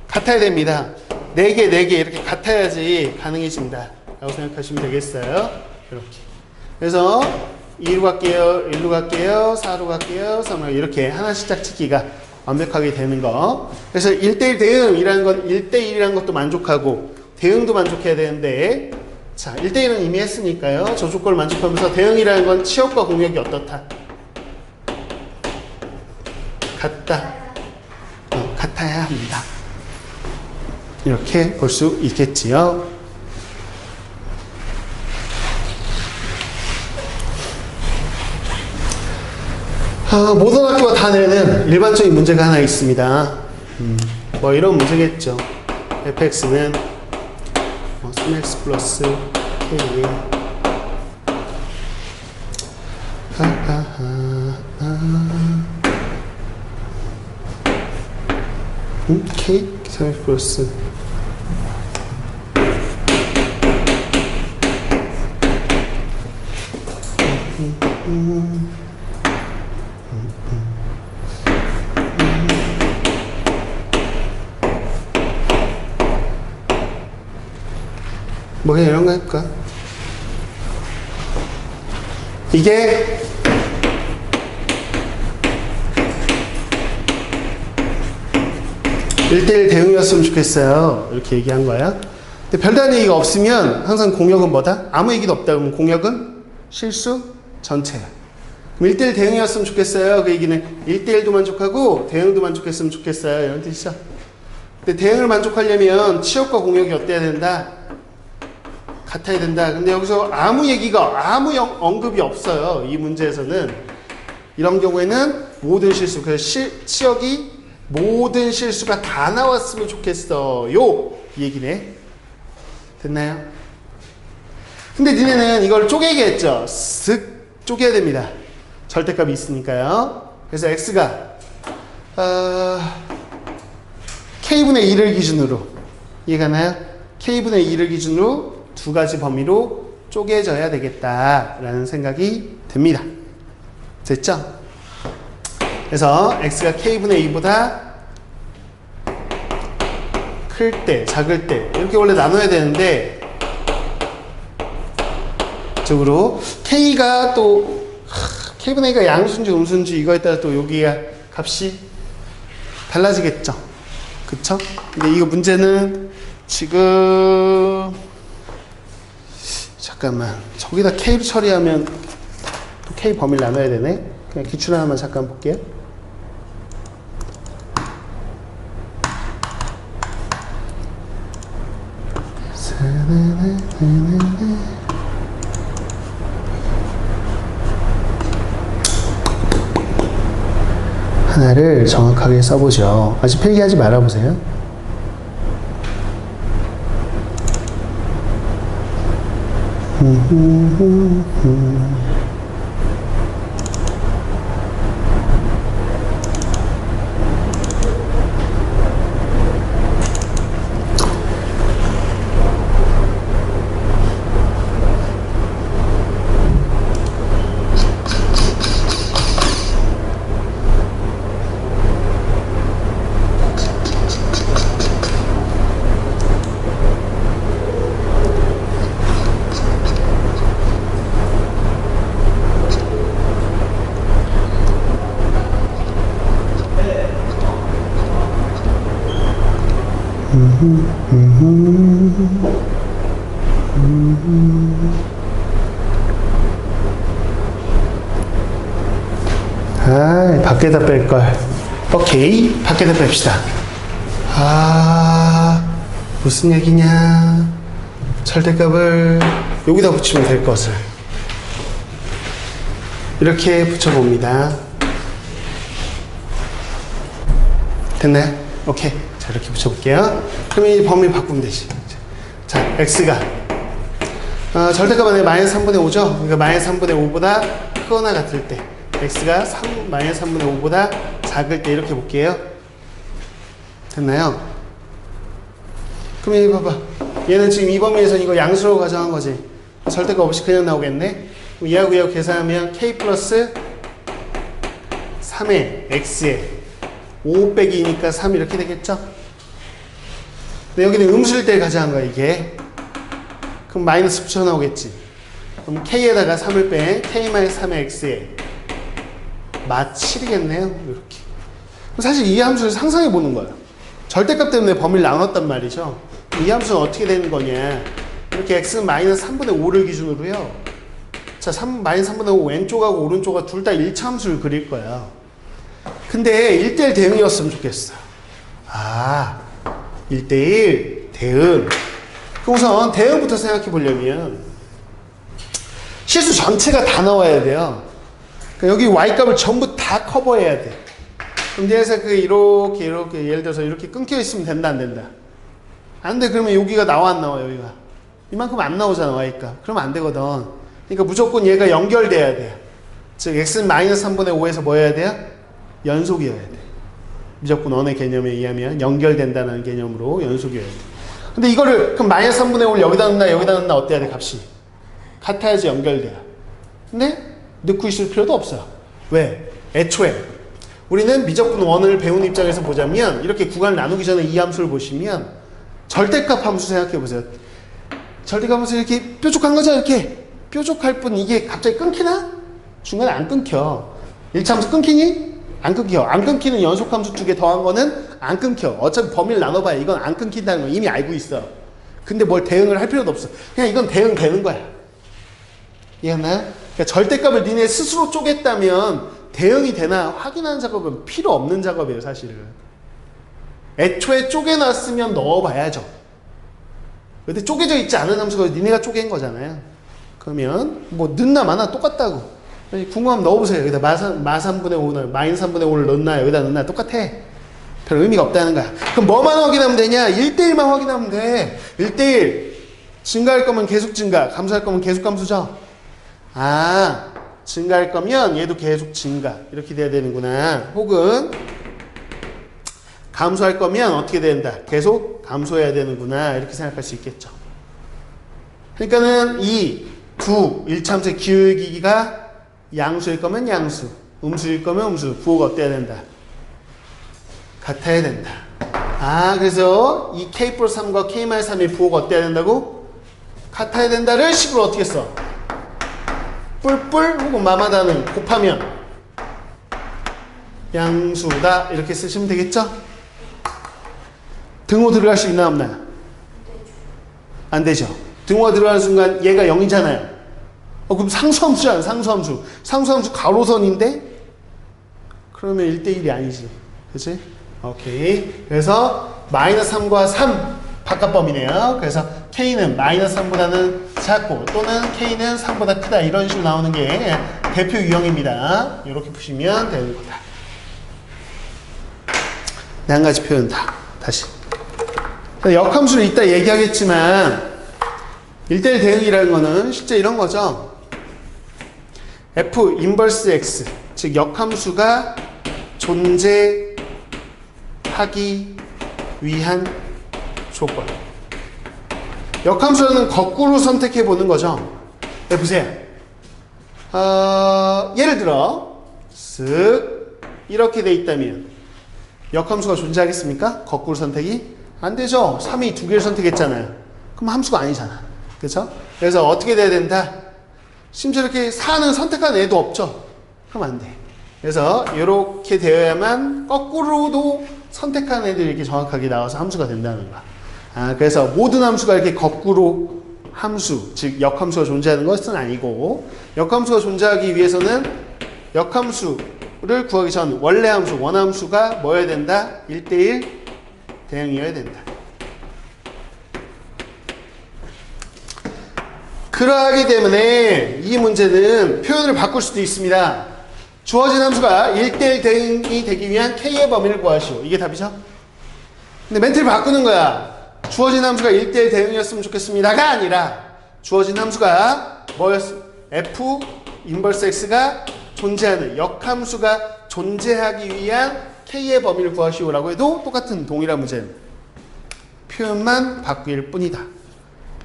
같아야 됩니다. 4개, 4개 이렇게 같아야지 가능해진다 라고 생각하시면 되겠어요. 이렇게. 그래서 2로 갈게요, 1로 갈게요, 4로 갈게요, 3로 이렇게 하나씩 짝짓기가 완벽하게 되는 거. 그래서 1대1 대응이라는 건 1대1이라는 것도 만족하고 대응도 만족해야 되는데 자 1대1은 이미 했으니까요. 저 조건을 만족하면서 대응이라는 건 치역과 공역이 어떻다? 같다. 같아야 합니다. 이렇게 볼 수 있겠지요. 모든 학교가 다 내는 일반적인 문제가 하나 있습니다. 뭐 이런 문제겠죠. fx는 3x 플러스 k k 3x 플러스 뭐 그냥 이런 거 할까? 이게 (1대1) 대응이었으면 좋겠어요. 이렇게 얘기한 거야. 근데 별다른 얘기가 없으면 항상 공역은 뭐다? 아무 얘기도 없다 그러면 공역은 실수 전체야. 그럼 1대1 대응이었으면 좋겠어요. 그 얘기는 1대1도 만족하고 대응도 만족했으면 좋겠어요. 이런 뜻이죠. 근데 대응을 만족하려면 치역과 공역이 어때야 된다? 같아야 된다. 근데 여기서 아무 얘기가 아무 언급이 없어요. 이 문제에서는 이런 경우에는 모든 실수 그래서 치역이 모든 실수가 다 나왔으면 좋겠어요 이 얘기네. 됐나요? 근데 니네는 이걸 쪼개기 했죠. 쓱 쪼개야 됩니다. 절대값이 있으니까요. 그래서 x가 k분의 1을 기준으로 이해가나요? k분의 1을 기준으로 두 가지 범위로 쪼개져야 되겠다라는 생각이 듭니다. 됐죠? 그래서 x가 k분의 2보다 클 때, 작을 때 이렇게 원래 나눠야 되는데 이쪽으로 k가 또 k분의 2가 양수인지 음수인지 이거에 따라 또 여기가 값이 달라지겠죠. 그쵸? 근데 이거 문제는 지금 잠깐만 저기다 k로 처리하면 또 k 범위를 나눠야 되네. 그냥 기출 하나만 잠깐 볼게요. 하나를 정확하게 써보죠. 아직 필기하지 말아보세요. 아, 밖에다 뺄걸. 오케이, 밖에다 뺍시다. 아, 무슨 얘기냐. 절대값을 여기다 붙이면 될 것을 이렇게 붙여봅니다. 됐나요? 오케이. 자, 이렇게 붙여볼게요. 그러면 이 범위 바꾸면 되지. 자, x가 절대값 안에 마이너스 3분의 5죠? 그러니까 마이너스 3분의 5보다 크거나 같을 때 x가 마이너스 3분의 5보다 작을 때 이렇게 볼게요. 됐나요? 그럼 여기 봐봐. 얘는 지금 이 범위에서 이거 양수로 가정한 거지. 절대값 없이 그냥 나오겠네. 그럼 얘하고 얘하고 계산하면 k 플러스 3의 x에 5 빼기 2니까 3 이렇게 되겠죠? 근데 여기는 음수일 때 가져간 거야, 이게. 그럼 마이너스 붙여 나오겠지. 그럼 k에다가 3을 뺀 k-3의 x에 마 7이겠네요. 이렇게. 사실 이 함수를 상상해 보는 거예요. 절대값 때문에 범위를 나눴단 말이죠. 이 함수는 어떻게 되는 거냐. 이렇게 x는 마이너스 3분의 5를 기준으로요. 자, 마이너스 3분의 5 왼쪽하고 오른쪽하고 둘 다 일차함수를 그릴 거야. 근데 1대1 대응이었으면 좋겠어. 아, 1대1 대응. 우선 대응부터 생각해 보려면 실수 전체가 다 나와야 돼요. 그러니까 여기 y값을 전부 다 커버해야 돼. 그럼 여기서 이렇게 예를 들어서 이렇게 끊겨 있으면 된다, 안 된다? 안 돼. 그러면 여기가 나와, 안 나와, 여기가? 이만큼 안 나오잖아, y값. 그러면 안 되거든. 그러니까 무조건 얘가 연결돼야 돼. 즉 x는 마이너스 3분의 5에서 뭐 해야 돼요? 연속이어야 돼. 무조건 원의 개념에 의하면 연결된다는 개념으로 연속이어야 돼. 근데 이거를 그럼 마이너스 3분의 5를 여기다 넣나 어때야 돼, 값이? 같아야지 연결돼요. 근데 넣고 있을 필요도 없어요. 왜? 애초에 우리는 미적분 원을 배우는 입장에서 보자면 이렇게 구간을 나누기 전에 이 함수를 보시면 절대값 함수 생각해 보세요. 절대값 함수 이렇게 뾰족한 거죠. 이렇게 뾰족할 뿐 이게 갑자기 끊기나? 중간에 안 끊겨. 1차 함수 끊기니? 안 끊겨. 안 끊기는 연속함수 두 개 더한 거는 안 끊겨. 어차피 범위를 나눠봐야 이건 안 끊긴다는 거 이미 알고 있어. 근데 뭘 대응을 할 필요도 없어. 그냥 이건 대응되는 거야. 이해했나요? 그러니까 절대값을 니네 스스로 쪼갰다면 대응이 되나 확인하는 작업은 필요 없는 작업이에요, 사실은. 애초에 쪼개놨으면 넣어봐야죠. 근데 쪼개져 있지 않은 함수가 니네가 쪼갠 거잖아요. 그러면 뭐 넣나 마나 똑같다고. 궁금하면 넣어보세요. 여기다 마 3분의 5나 마이너스 3분의 5를 넣나 여기다 넣나 똑같아. 별 의미가 없다는 거야. 그럼 뭐만 확인하면 되냐? 1대1만 확인하면 돼. 1대1 증가할 거면 계속 증가, 감소할 거면 계속 감소죠. 아, 증가할 거면 얘도 계속 증가 이렇게 돼야 되는구나. 혹은 감소할 거면 어떻게 된다? 계속 감소해야 되는구나. 이렇게 생각할 수 있겠죠. 그러니까는 이 두 일차함수의 기울기가 양수일 거면 양수, 음수일 거면 음수, 부호가 어때야 된다? 같아야 된다. 아, 그래서 이 k 플러스 3과 k-3의 부호가 어때야 된다고? 같아야 된다를 식으로 어떻게 써? 뿔뿔 혹은 마마다는 곱하면 양수다 이렇게 쓰시면 되겠죠? 등호 들어갈 수 있나 없나요? 안 되죠. 등호가 들어가는 순간 얘가 0이잖아요. 그럼 상수함수잖아. 상수함수 가로선인데 그러면 1대1이 아니지. 그치? 오케이. 그래서 마이너스 3과 3 바깥범위네요. 그래서 K는 마이너스 3보다는 작고 또는 K는 3보다 크다 이런 식으로 나오는 게 대표 유형입니다. 이렇게 푸시면 되는 거다. 네, 한 가지 표현 다시. 역함수를 이따 얘기하겠지만 1대1 대응이라는 거는 실제 이런 거죠. F 인버스 X 즉 역함수가 존재하기 위한 조건. 역함수는 거꾸로 선택해 보는 거죠. 네, 보세요. 예를 들어 쓱 이렇게 돼 있다면 역함수가 존재하겠습니까? 거꾸로 선택이? 안 되죠. 3이 두 개를 선택했잖아요. 그럼 함수가 아니잖아. 그렇죠? 그래서 어떻게 돼야 된다? 심지어 이렇게 4는 선택한 애도 없죠. 그럼 안 돼. 그래서 이렇게 되어야만 거꾸로도 선택한 애들이 이렇게 정확하게 나와서 함수가 된다는 거야. 그래서 모든 함수가 이렇게 거꾸로 함수, 즉 역함수가 존재하는 것은 아니고 역함수가 존재하기 위해서는 역함수 함수를 구하기 전 원래 함수, 원함수가 뭐여야 된다? 1대1 대응이어야 된다. 그러하기 때문에 이 문제는 표현을 바꿀 수도 있습니다. 주어진 함수가 1대1 대응이 되기 위한 K의 범위를 구하시오. 이게 답이죠? 근데 멘트를 바꾸는 거야. 주어진 함수가 1대1 대응이었으면 좋겠습니다가 아니라 주어진 함수가 F 인버스 X가 존재하는 역함수가 존재하기 위한 K의 범위를 구하시오라고 해도 똑같은 동일한 문제는 표현만 바뀔 뿐이다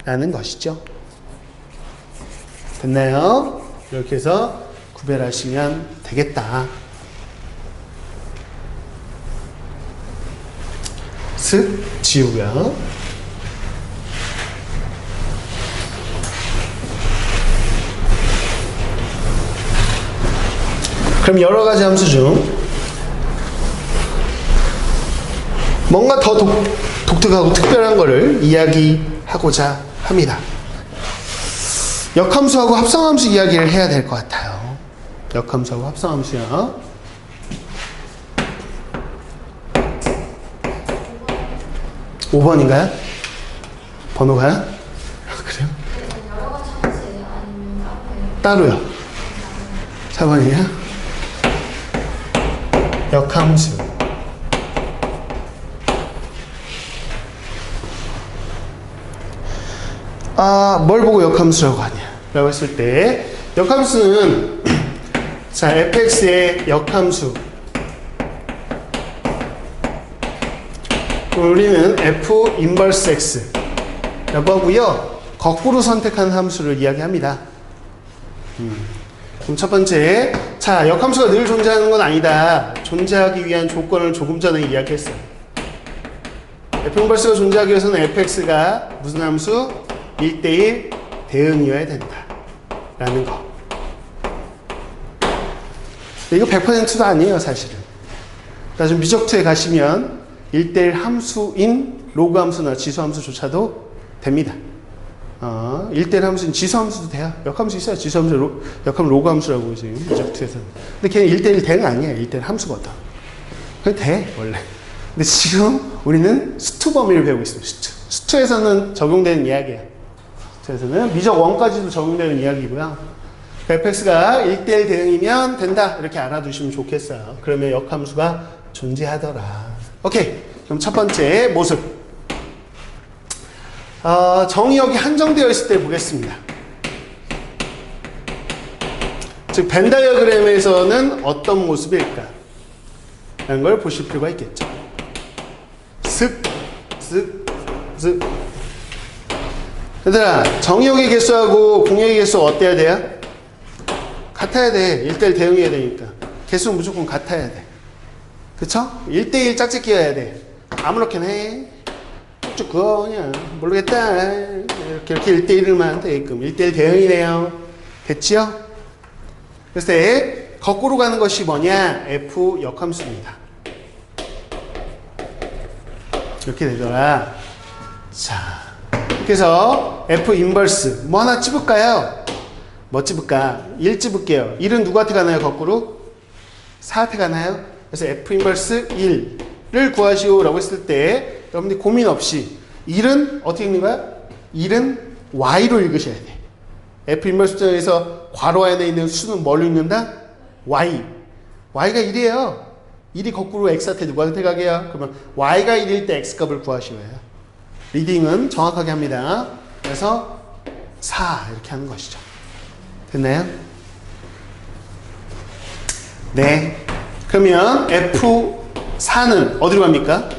라는 것이죠. 됐나요? 이렇게 해서 구별하시면 되겠다. 슥 지우고요. 그럼 여러 가지 함수 중 뭔가 더 독특하고 특별한 거를 이야기하고자 합니다. 역함수하고 합성함수 이야기를 해야 될 것 같아요. 역함수하고 합성함수요. 5번인가요? 번호가요? 그래요? 따로요. 4번이에요? 역함수. 뭘 보고 역함수라고 하냐? 라고 했을 때, 역함수는, 자, fx의 역함수. 우리는 f 인버스 x 라고 하고요. 거꾸로 선택한 함수를 이야기합니다. 그럼 첫 번째, 자, 역함수가 늘 존재하는 건 아니다. 존재하기 위한 조건을 조금 전에 이야기했어요. f 인버스가 존재하기 위해서는 fx가 무슨 함수? 1대1 대응이어야 된다 라는 거. 이거 100%도 아니에요 사실은. 나중 미적투에 가시면 1대1 함수인 로그 함수나 지수 함수조차도 됩니다. 1대1 함수인 지수 함수도 돼요. 역함수 있어요. 지수 함수, 역함 로그 함수라고 지금 미적투에서는. 근데 걔는 1대1 대응 아니에요. 1대1 함수거든. 그게 돼 원래. 근데 지금 우리는 수투 범위를 배우고 있습니다. 수투에서는 적용되는 이야기예요. 수투에서는 미적 1까지도 적용되는 이야기고요. fx가 1대1 대응이면 된다 이렇게 알아두시면 좋겠어요. 그러면 역함수가 존재하더라. 오케이. 그럼 첫 번째 모습. 정의역이 한정되어 있을 때 보겠습니다. 즉 벤 다이어그램에서는 어떤 모습일까? 라는 걸 보실 필요가 있겠죠. 슥, 슥, 슥. 얘들아, 정의역의 개수하고 공역의 개수 어때야 돼요? 같아야 돼. 1대1 대응해야 되니까. 개수는 무조건 같아야 돼. 그쵸? 1대1 짝짓기 해야 돼. 아무렇게나 해. 쭉쭉 그어, 그냥. 모르겠다. 이렇게 1대1만 하면 되게끔. 1대1 대응이네요. 됐지요? 그래서 거꾸로 가는 것이 뭐냐? F 역함수입니다. 이렇게 되더라. 자. 그래서 F 인버스. 뭐 하나 찝을까요? 뭐 찝을까? 1 찝을게요. 1은 누구한테 가나요? 거꾸로? 4한테 가나요? 그래서 F 인버스 1을 구하시오 라고 했을 때 여러분들이 고민 없이 1은 어떻게 읽는 거야? 1은 Y로 읽으셔야 돼. F 인버스 입장에서 괄호 안에 있는 수는 뭘 읽는다? Y. Y가 1이에요. 1이 거꾸로 X한테 누구한테 가게요? 그러면 Y가 1일 때 X값을 구하시오요. 리딩은 정확하게 합니다. 그래서 4 이렇게 하는 것이죠. 됐나요? 네. 그러면 F4는 어디로 갑니까?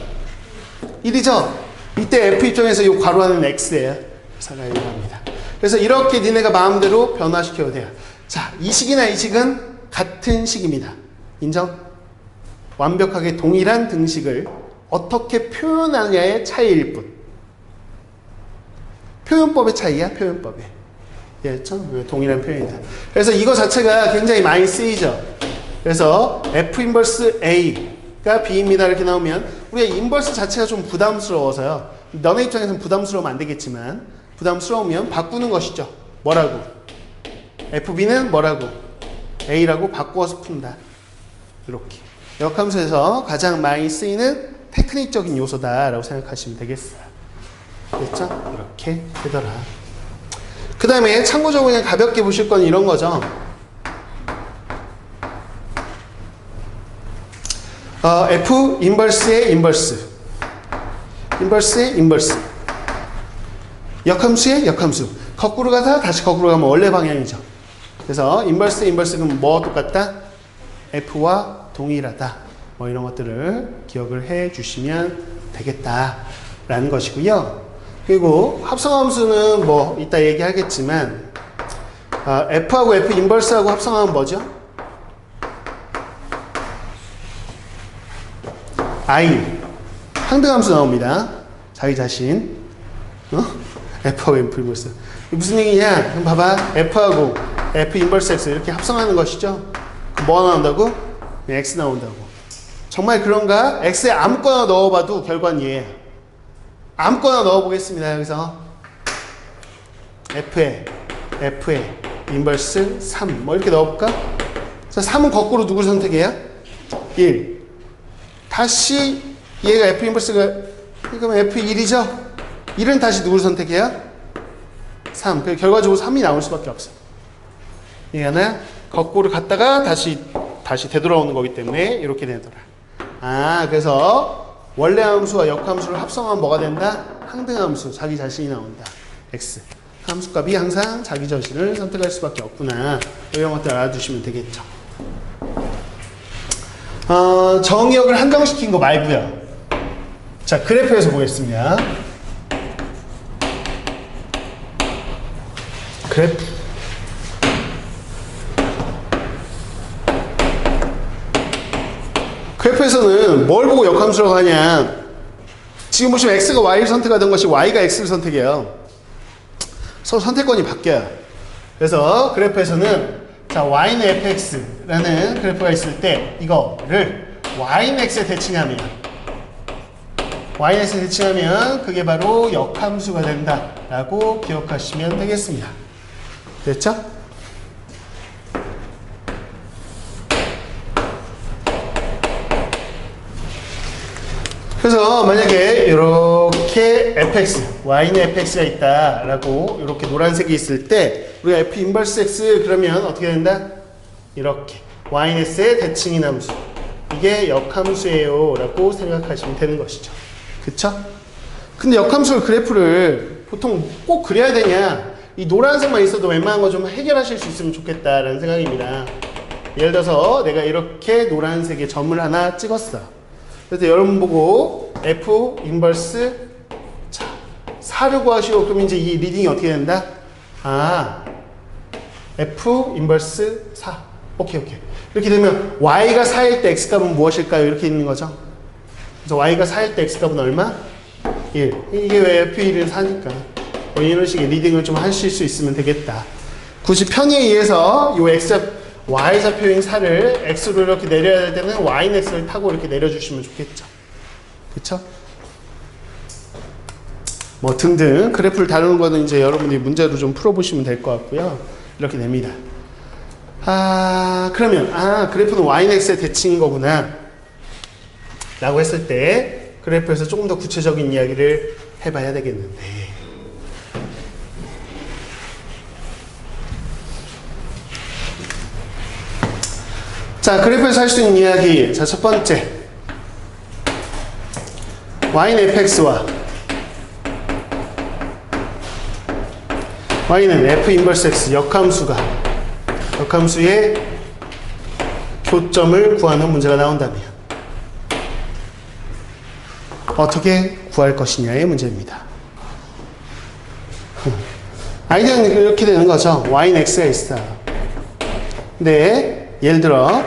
1이죠? 이때 F 입장에서 이 괄호 안에는 X예요. 4가 1로 갑니다. 그래서 이렇게 니네가 마음대로 변화시켜도 돼요. 자, 이 식이나 이 식은 같은 식입니다. 인정? 완벽하게 동일한 등식을 어떻게 표현하냐의 차이일 뿐. 표현법의 차이야, 표현법의. 이해했죠? 동일한 표현이다. 그래서 이거 자체가 굉장히 많이 쓰이죠. 그래서 F 인버스 A가 B입니다. 이렇게 나오면 우리가 인버스 자체가 좀 부담스러워서요. 너네 입장에서는 부담스러우면 안 되겠지만 부담스러우면 바꾸는 것이죠. 뭐라고? FB는 뭐라고? A라고 바꾸어서 푼다. 이렇게. 역함수에서 가장 많이 쓰이는 테크닉적인 요소다라고 생각하시면 되겠어요. 됐죠? 이렇게 되더라. 그 다음에 참고적으로 그냥 가볍게 보실 건 이런 거죠. F 인버스의 인버스. 인버스의 인버스. 역함수의 역함수. 거꾸로 가다 다시 거꾸로 가면 원래 방향이죠. 그래서 인버스의 인버스 그럼 뭐 똑같다? F와 동일하다. 뭐 이런 것들을 기억을 해 주시면 되겠다라는 것이고요. 그리고 합성함수는 뭐 이따 얘기하겠지만 F하고 F 인버스하고 합성하면 뭐죠? I 항등함수 나옵니다. 자기 자신 F하고 F 인버스 무슨 얘기냐? 그럼 봐봐. F하고 F 인버스 X 이렇게 합성하는 것이죠. 뭐가 나온다고? X 나온다고. 정말 그런가? X에 아무거나 넣어봐도 결과는 얘예요. 아무거나 넣어보겠습니다. 여기서 F에 인버스 3 뭐 이렇게 넣어볼까? 자, 3은 거꾸로 누구를 선택해야? 1 다시 얘가 F 인버스가 그러면 F1이죠? 1은 다시 누구를 선택해야? 3 결과적으로 3이 나올 수밖에 없어. 얘는 거꾸로 갔다가 다시 되돌아오는 거기 때문에 이렇게 되더라. 그래서 원래 함수와 역함수를 합성하면 뭐가 된다? 항등함수, 자기 자신이 나온다. X. 함수값이 항상 자기 자신을 선택할 수밖에 없구나. 이런 것들 알아두시면 되겠죠. 정의역을 한정시킨 거 말고요. 자, 그래프에서 보겠습니다. 그래프에서는 뭘 보고 역함수라고 하냐. 지금 보시면 X가 Y를 선택하던 것이 Y가 X를 선택해요. 서로 선택권이 바뀌어요. 그래서 그래프에서는 자, Y는 fx라는 그래프가 있을 때 이거를 Y는 X에 대칭하면 그게 바로 역함수가 된다라고 기억하시면 되겠습니다. 됐죠? 그래서 만약에 이렇게 fx, y는 fx가 있다라고 이렇게 노란색이 있을 때 우리가 f 인버스 x 그러면 어떻게 된다? 이렇게 y는 x의 대칭인 함수, 이게 역함수예요 라고 생각하시면 되는 것이죠. 그쵸? 근데 역함수 그래프를 보통 꼭 그려야 되냐? 이 노란색만 있어도 웬만한 거 좀 해결하실 수 있으면 좋겠다라는 생각입니다. 예를 들어서 내가 이렇게 노란색에 점을 하나 찍었어. 그래서 여러분 보고 F 인버스 자 4를 구하시오. 그러면 이제 이 리딩이 어떻게 된다? F 인버스 4. 오케이. 이렇게 되면 Y가 4일 때 X값은 무엇일까요? 이렇게 있는 거죠. 그래서 Y가 4일 때 X값은 얼마? 1. 이게 왜 F1은 4니까. 뭐 이런 식의 리딩을 좀 하실 수 있으면 되겠다. 굳이 편의에 의해서 요 Y좌표인 4를 X로 이렇게 내려야 될 때는 Y는 X를 타고 이렇게 내려주시면 좋겠죠. 그쵸? 뭐 등등 그래프를 다루는 거는 이제 여러분이 문제로 좀 풀어보시면 될 것 같고요. 이렇게 됩니다. 그러면 그래프는 Y는 X의 대칭인 거구나 라고 했을 때 그래프에서 조금 더 구체적인 이야기를 해봐야 되겠는데, 자, 그래프에서 할 수 있는 이야기. 자, 첫 번째. Y는 fx와 Y는 f 인버스 x 역함수의 교점을 구하는 문제가 나온다면 어떻게 구할 것이냐의 문제입니다. 아이디어는 이렇게 되는 거죠. Y는 x가 있어. 근데 예를 들어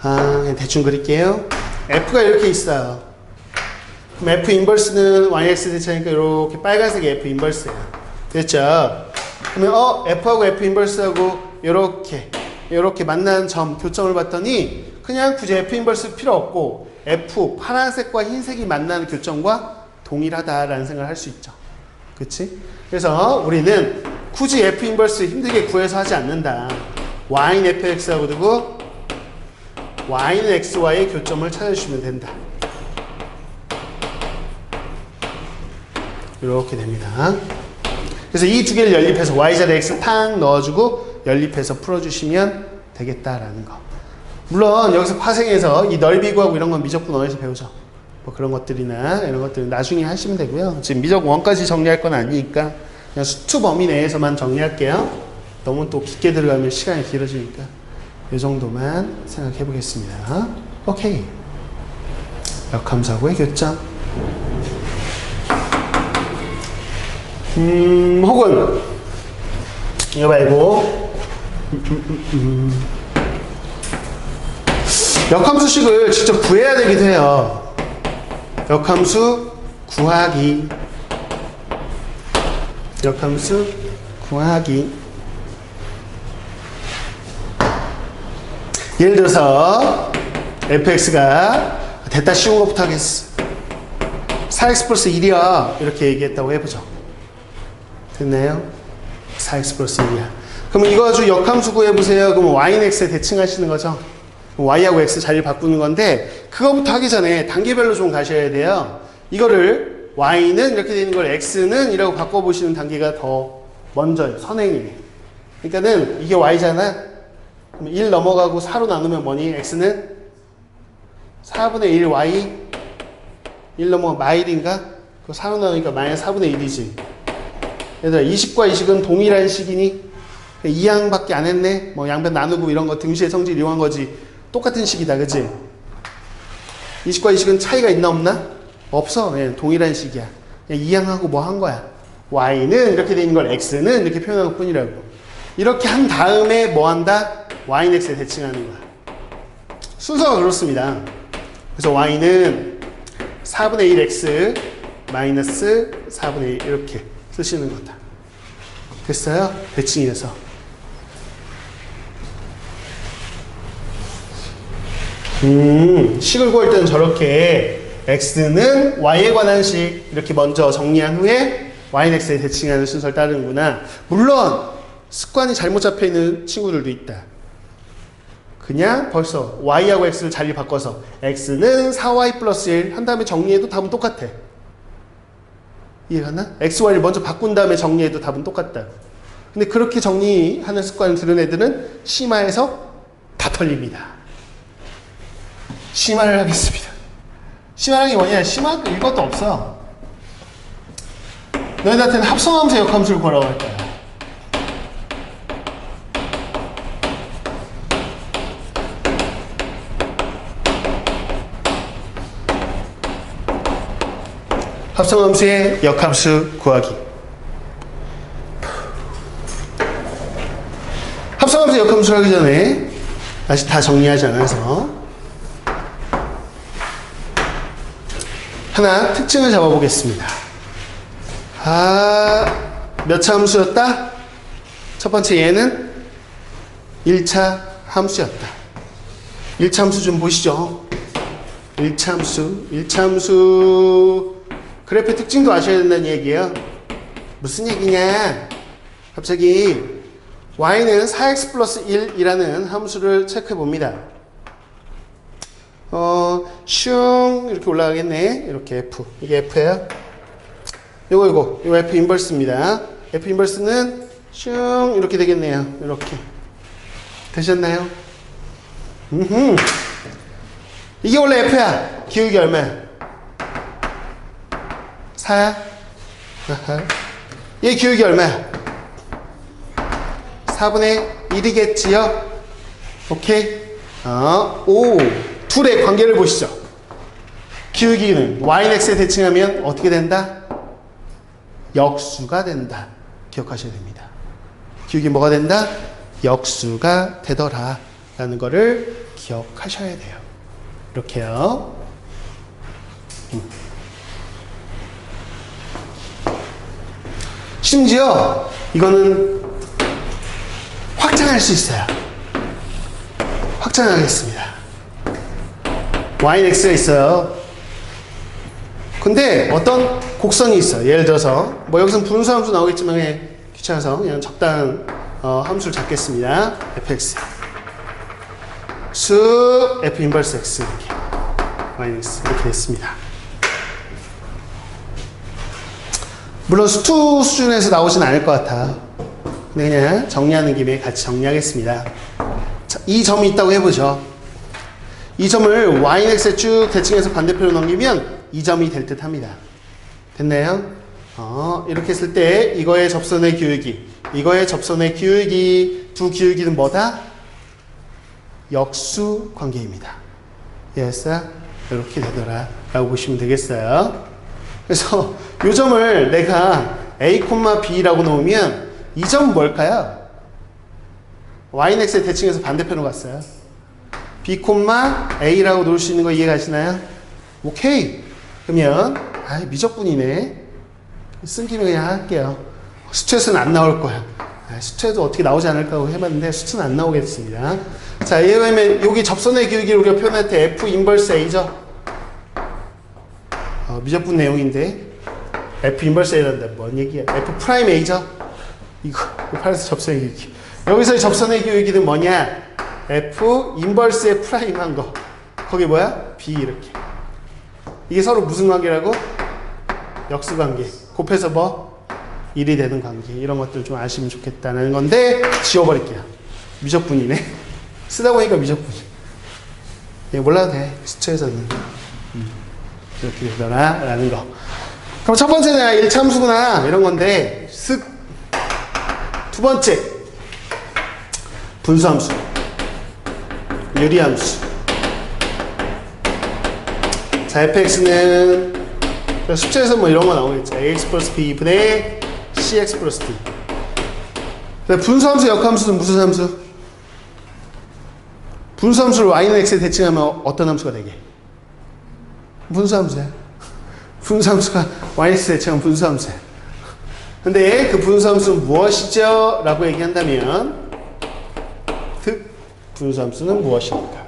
그냥 대충 그릴게요. F가 이렇게 있어요. 그럼 F 인버스는 YX 대체하니까 이렇게 빨간색이 F 인버스예요. 됐죠? 그러면 F하고 F 인버스하고 이렇게 만나는 점, 교점을 봤더니 그냥 굳이 F 인버스 필요 없고 F, 파란색과 흰색이 만나는 교점과 동일하다라는 생각을 할 수 있죠. 그치? 그래서 우리는 굳이 F 인버스 힘들게 구해서 하지 않는다. Y는 fx하고 두고 y는 xy의 교점을 찾아주시면 된다. 이렇게 됩니다. 그래서 이 두 개를 연립해서 y자리에 x 탁 넣어주고 연립해서 풀어주시면 되겠다라는 거. 물론 여기서 파생해서 이 넓이 구하고 이런 건 미적분 원에서 배우죠. 뭐 그런 것들이나 이런 것들은 나중에 하시면 되고요. 지금 미적 원까지 정리할 건 아니니까 그냥 수투 범위 내에서만 정리할게요. 너무 또 깊게 들어가면 시간이 길어지니까 이 정도만 생각해 보겠습니다. 오케이. 역함수하고의 교점. 혹은 이거 말고 역함수식을 직접 구해야 되기도 해요. 역함수 구하기. 역함수 구하기. 예를 들어서 fx가 됐다 쉬운 것부터 하겠어. 4x 플러스 1이야 이렇게 얘기했다고 해보죠. 됐나요? 4x 플러스 1이야. 그럼 이거 가지고 역함수 구해보세요. 그럼 y는 x에 대칭하시는 거죠. y하고 x 자리를 바꾸는 건데 그거부터 하기 전에 단계별로 좀 가셔야 돼요. 이거를 y는 이렇게 되는 걸 x는 이라고 바꿔보시는 단계가 더 먼저요. 선행이. 그러니까는 이게 y잖아. 그럼 1 넘어가고 4로 나누면 뭐니? x는 4분의 1 y 1 넘어가 마일인가? 그거 4로 나누니까 마이너스 4분의 1이지. 얘들아 20과 20은 동일한 식이니? 2항밖에 안 했네? 뭐 양변 나누고 이런 거 등식의 성질 이용한 거지. 똑같은 식이다. 그치? 20과 20은 차이가 있나 없나? 없어. 예, 동일한 식이야. 2항하고 뭐 한 거야? y는 이렇게 되는 걸 x는 이렇게 표현한 것 뿐이라고. 이렇게 한 다음에 뭐 한다? y는 x에 대칭하는 거야. 순서가 그렇습니다. 그래서 y는 4분의 1x 마이너스 4분의 1 이렇게 쓰시는 거다. 됐어요? 대칭해서. 식을 구할 때는 저렇게 x는 y에 관한 식 이렇게 먼저 정리한 후에 y는 x에 대칭하는 순서를 따르는구나. 물론 습관이 잘못 잡혀있는 친구들도 있다. 그냥 벌써 y하고 x를 자리 바꿔서 x는 4y 플러스 1 한 다음에 정리해도 답은 똑같아. 이해가나? x, y를 먼저 바꾼 다음에 정리해도 답은 똑같다. 근데 그렇게 정리하는 습관을 들은 애들은 심화에서 다 털립니다. 심화를 하겠습니다. 심화라는 게 뭐냐? 심화 이것도 없어. 너희들한테는 합성함수 역함수를 구하라고 할 거야. 합성함수의 역함수 구하기. 합성함수 역함수를 하기 전에 아직 다 정리하지 않아서 하나 특징을 잡아보겠습니다. 몇 차 함수였다? 첫 번째 얘는 1차 함수였다. 1차 함수 좀 보시죠. 1차 함수 그래프의 특징도 아셔야 된다는 얘기예요. 무슨 얘기냐? 갑자기 y는 4x 플러스 1이라는 함수를 체크해 봅니다. 슝 이렇게 올라가겠네. 이렇게 f. 이게 f예요. 이거 f 인버스입니다. f 인버스는 슝 이렇게 되겠네요. 이렇게. 되셨나요? 이게 원래 f야. 기울기 얼마야? 4야? 얘 기울기 얼마야? 4분의 1이겠지요? 오케이? 오. 둘의 관계를 보시죠. 기울기는 y는 x에 대칭하면 어떻게 된다? 역수가 된다. 기억하셔야 됩니다. 기울기 뭐가 된다? 역수가 되더라. 라는 거를 기억하셔야 돼요. 이렇게요. 심지어 이거는 확장할 수 있어요. 확장하겠습니다. y는 x가 있어요. 근데 어떤 곡선이 있어요. 예를 들어서 뭐 여기서는 분수함수 나오겠지만 귀찮아서 그냥 적당한 함수를 잡겠습니다. fx. 수 F 인버스 X 이렇게 마이너스 이렇게 됐습니다. 물론 수투 수준에서 나오진 않을 것 같아. 근데 그냥 정리하는 김에 같이 정리하겠습니다. 자, 이 점이 있다고 해보죠. 이 점을 yx에 쭉 대칭해서 반대편으로 넘기면 이 점이 될 듯 합니다. 됐나요? 이렇게 했을 때 이거의 접선의 기울기, 이거의 접선의 기울기, 두 기울기는 뭐다? 역수 관계입니다. 이해했어요? 이렇게 되더라 라고 보시면 되겠어요. 그래서 이 점을 내가 a, b라고 놓으면 이 점은 뭘까요? yx에 대칭해서 반대편으로 갔어요. b, a라고 놓을 수 있는 거 이해가시나요? 오케이. 그러면 미적분이네. 쓴 김에 그냥 할게요. 수트에서는 안 나올 거야. 수트에도 어떻게 나오지 않을까 하고 해봤는데 수트는 안 나오겠습니다. 자, 예를 들면 여기 접선의 기울기를 우리가 표현할 때 F 인버스 A죠. 미적분 내용인데 F 인버스 A란다. 뭔 얘기야? F 프라임 A죠. 이거 팔에서 접선의 기울기. 여기서의 접선의 기울기는 뭐냐? F 인버스의 프라임 한 거. 거기 뭐야? B 이렇게. 이게 서로 무슨 관계라고? 역수 관계. 곱해서 뭐? 1이 되는 관계. 이런 것들 좀 아시면 좋겠다는 건데 지워버릴게요. 미적분이네. 쓰다 보니까 미적분이. 몰라도 돼. 수트에서는. 이렇게 되더라 라는 거. 그럼 첫 번째는 1참수구나 이런 건데 쓱. 두 번째 분수함수, 유리함수. 자, fx는 숙제에서 뭐 이런 거 나오겠죠. ax 플러스 b 분의 cx 플러스 d. 분수함수, 역함수는 무슨 함수? 분수함수를 y는 x에 대칭하면 어떤 함수가 되게? 분수함수야. 분수함수가 y는 x에 대칭하면 분수함수야. 근데 그 분수함수는 무엇이죠? 라고 얘기한다면 분수함수는 무엇입니까?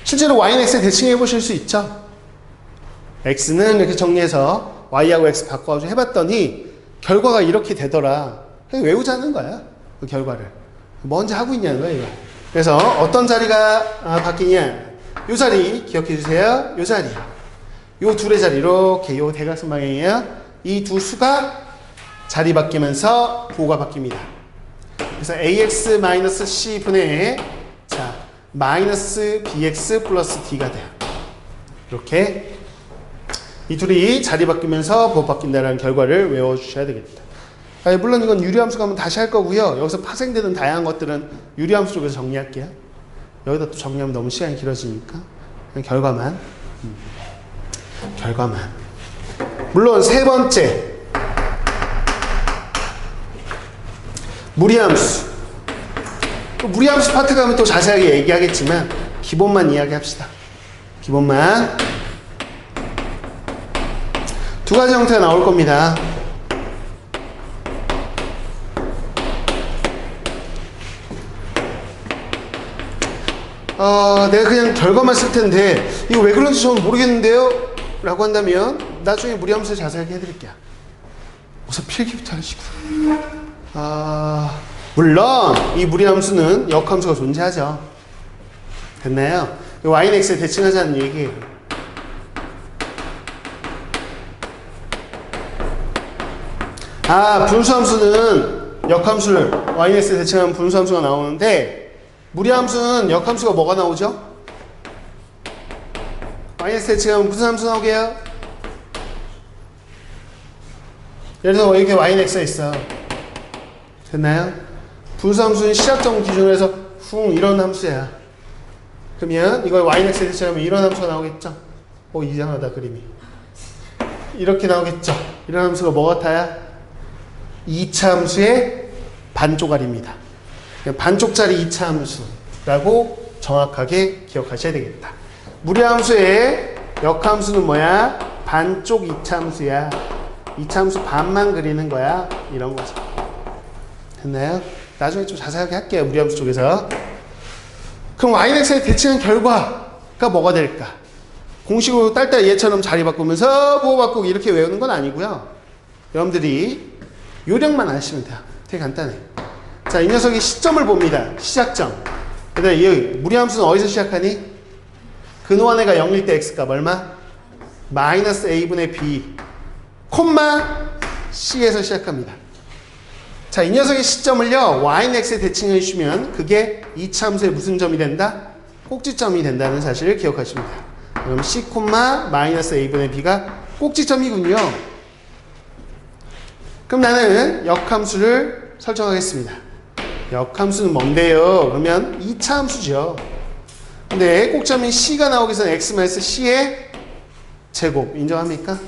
실제로 y는 x에 대칭해 보실 수 있죠? x는 이렇게 정리해서 y하고 x 바꿔가지고 해봤더니 결과가 이렇게 되더라. 그냥 외우자는 거야. 그 결과를. 뭔지 하고 있냐는 거야, 이거. 그래서 어떤 자리가 바뀌냐. 요 자리 기억해 주세요. 요 자리. 요 둘의 자리. 이렇게 요 대각선 방향이에요. 이 두 수가 자리 바뀌면서 부호가 바뀝니다. 그래서 ax-c 분의 자 마이너스 bx 플러스 d가 돼요. 이렇게 이 둘이 자리 바뀌면서 부호 바뀐다는 결과를 외워주셔야 되겠다. 물론 이건 유리함수 가면 다시 할 거고요. 여기서 파생되는 다양한 것들은 유리함수 쪽에서 정리할게요. 여기다 또 정리하면 너무 시간이 길어지니까 그냥 결과만. 결과만. 물론 세 번째 무리함수. 무리함수 파트 가면 또 자세하게 얘기하겠지만 기본만 이야기합시다. 기본만. 두 가지 형태가 나올 겁니다. 내가 그냥 결과만 쓸 텐데 이거 왜 그런지 저는 모르겠는데요? 라고 한다면 나중에 무리함수 자세하게 해드릴게요. 우선 필기부터 하시고. 물론 이 무리함수는 역함수가 존재하죠. 됐나요? y는 x에 대칭하자는 얘기예요. 분수함수는 역함수를 y는 x에 대칭하면 분수함수가 나오는데 무리함수는 역함수가 뭐가 나오죠? y는 x에 대칭하면 무슨 함수 나오게요? 예를 들어서 이렇게 y는 x가 있어. 됐나요? 분수함수는 시작점 기준으로 해서 이런 함수야. 그러면 이걸 y는 x에 대칭하면 이런 함수가 나오겠죠? 이상하다 그림이. 이렇게 나오겠죠? 이런 함수가 뭐 같아요? 2차 함수의 반쪽알입니다. 반쪽짜리 2차 함수라고 정확하게 기억하셔야 되겠다. 무리함수의 역함수는 뭐야? 반쪽 2차 함수야. 2차 함수 반만 그리는 거야. 이런 거죠. 됐나요? 나중에 좀 자세하게 할게요. 무리함수 쪽에서. 그럼 y는 x에 대칭한 결과가 뭐가 될까? 공식으로 딸딸 얘처럼 자리 바꾸면서 부호 바꾸고 이렇게 외우는 건 아니고요. 여러분들이 요령만 아시면 돼요. 되게 간단해. 자, 이 녀석이 시점을 봅니다. 시작점. 근데 이 무리함수는 어디서 시작하니? 근호한 애가 0일 때 x값 얼마? 마이너스 a분의 b 콤마 c에서 시작합니다. 자, 이 녀석의 시점을요 y는 x에 대칭해 주시면 그게 이차 함수의 무슨 점이 된다? 꼭지점이 된다는 사실을 기억하십니다. 그럼 c 콤마 마이너스 a분의 b가 꼭지점이군요. 그럼 나는 역함수를 설정하겠습니다. 역함수는 뭔데요? 그러면 2차 함수죠. 근데 꼭점인 c가 나오기 위해서 x-c의 제곱 인정합니까?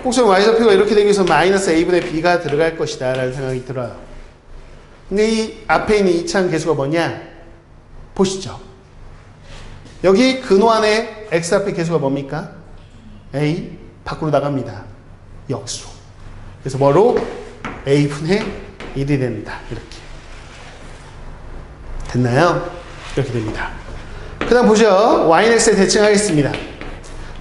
꼭점 y좌표가 이렇게 되기 위해서 마이너스 a분의 b가 들어갈 것이다 라는 생각이 들어요. 근데 이 앞에 있는 2차항 계수가 뭐냐? 보시죠. 여기 근호안의 x 앞에 계수가 뭡니까? a 밖으로 나갑니다. 역수로. 그래서 뭐로? a분의 1이 된다. 이렇게. 됐나요? 이렇게 됩니다. 그 다음 보죠. y는 x에 대칭하겠습니다.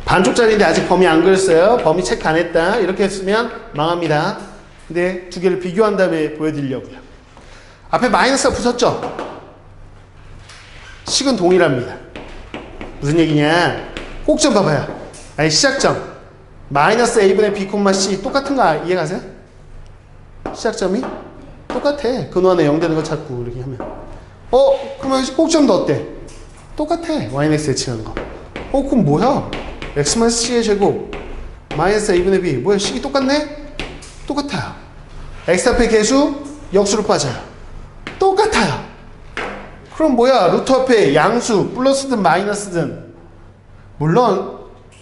반쪽짜리인데 아직 범위 안 그렸어요. 범위 체크 안 했다. 이렇게 했으면 망합니다. 근데 두 개를 비교한 다음에 보여드리려고요. 앞에 마이너스가 붙었죠? 식은 동일합니다. 무슨 얘기냐? 꼭점 봐봐요. 아니 시작점. 마이너스 a분의 b, c 똑같은 거 이해가세요? 시작점이 똑같아. 근호안에 0 되는 거 찾고 이렇게 하면. 그러면 꼭점도 어때? 똑같아. y는 x에 대칭한 거. 그럼 뭐야? x-c의 제곱 마이너스 a분의 b 뭐야? 식이 똑같네? 똑같아요. x 앞에 계수 역수로 빠져요. 똑같아요. 그럼 뭐야? 루트 앞에 양수 플러스든 마이너스든 물론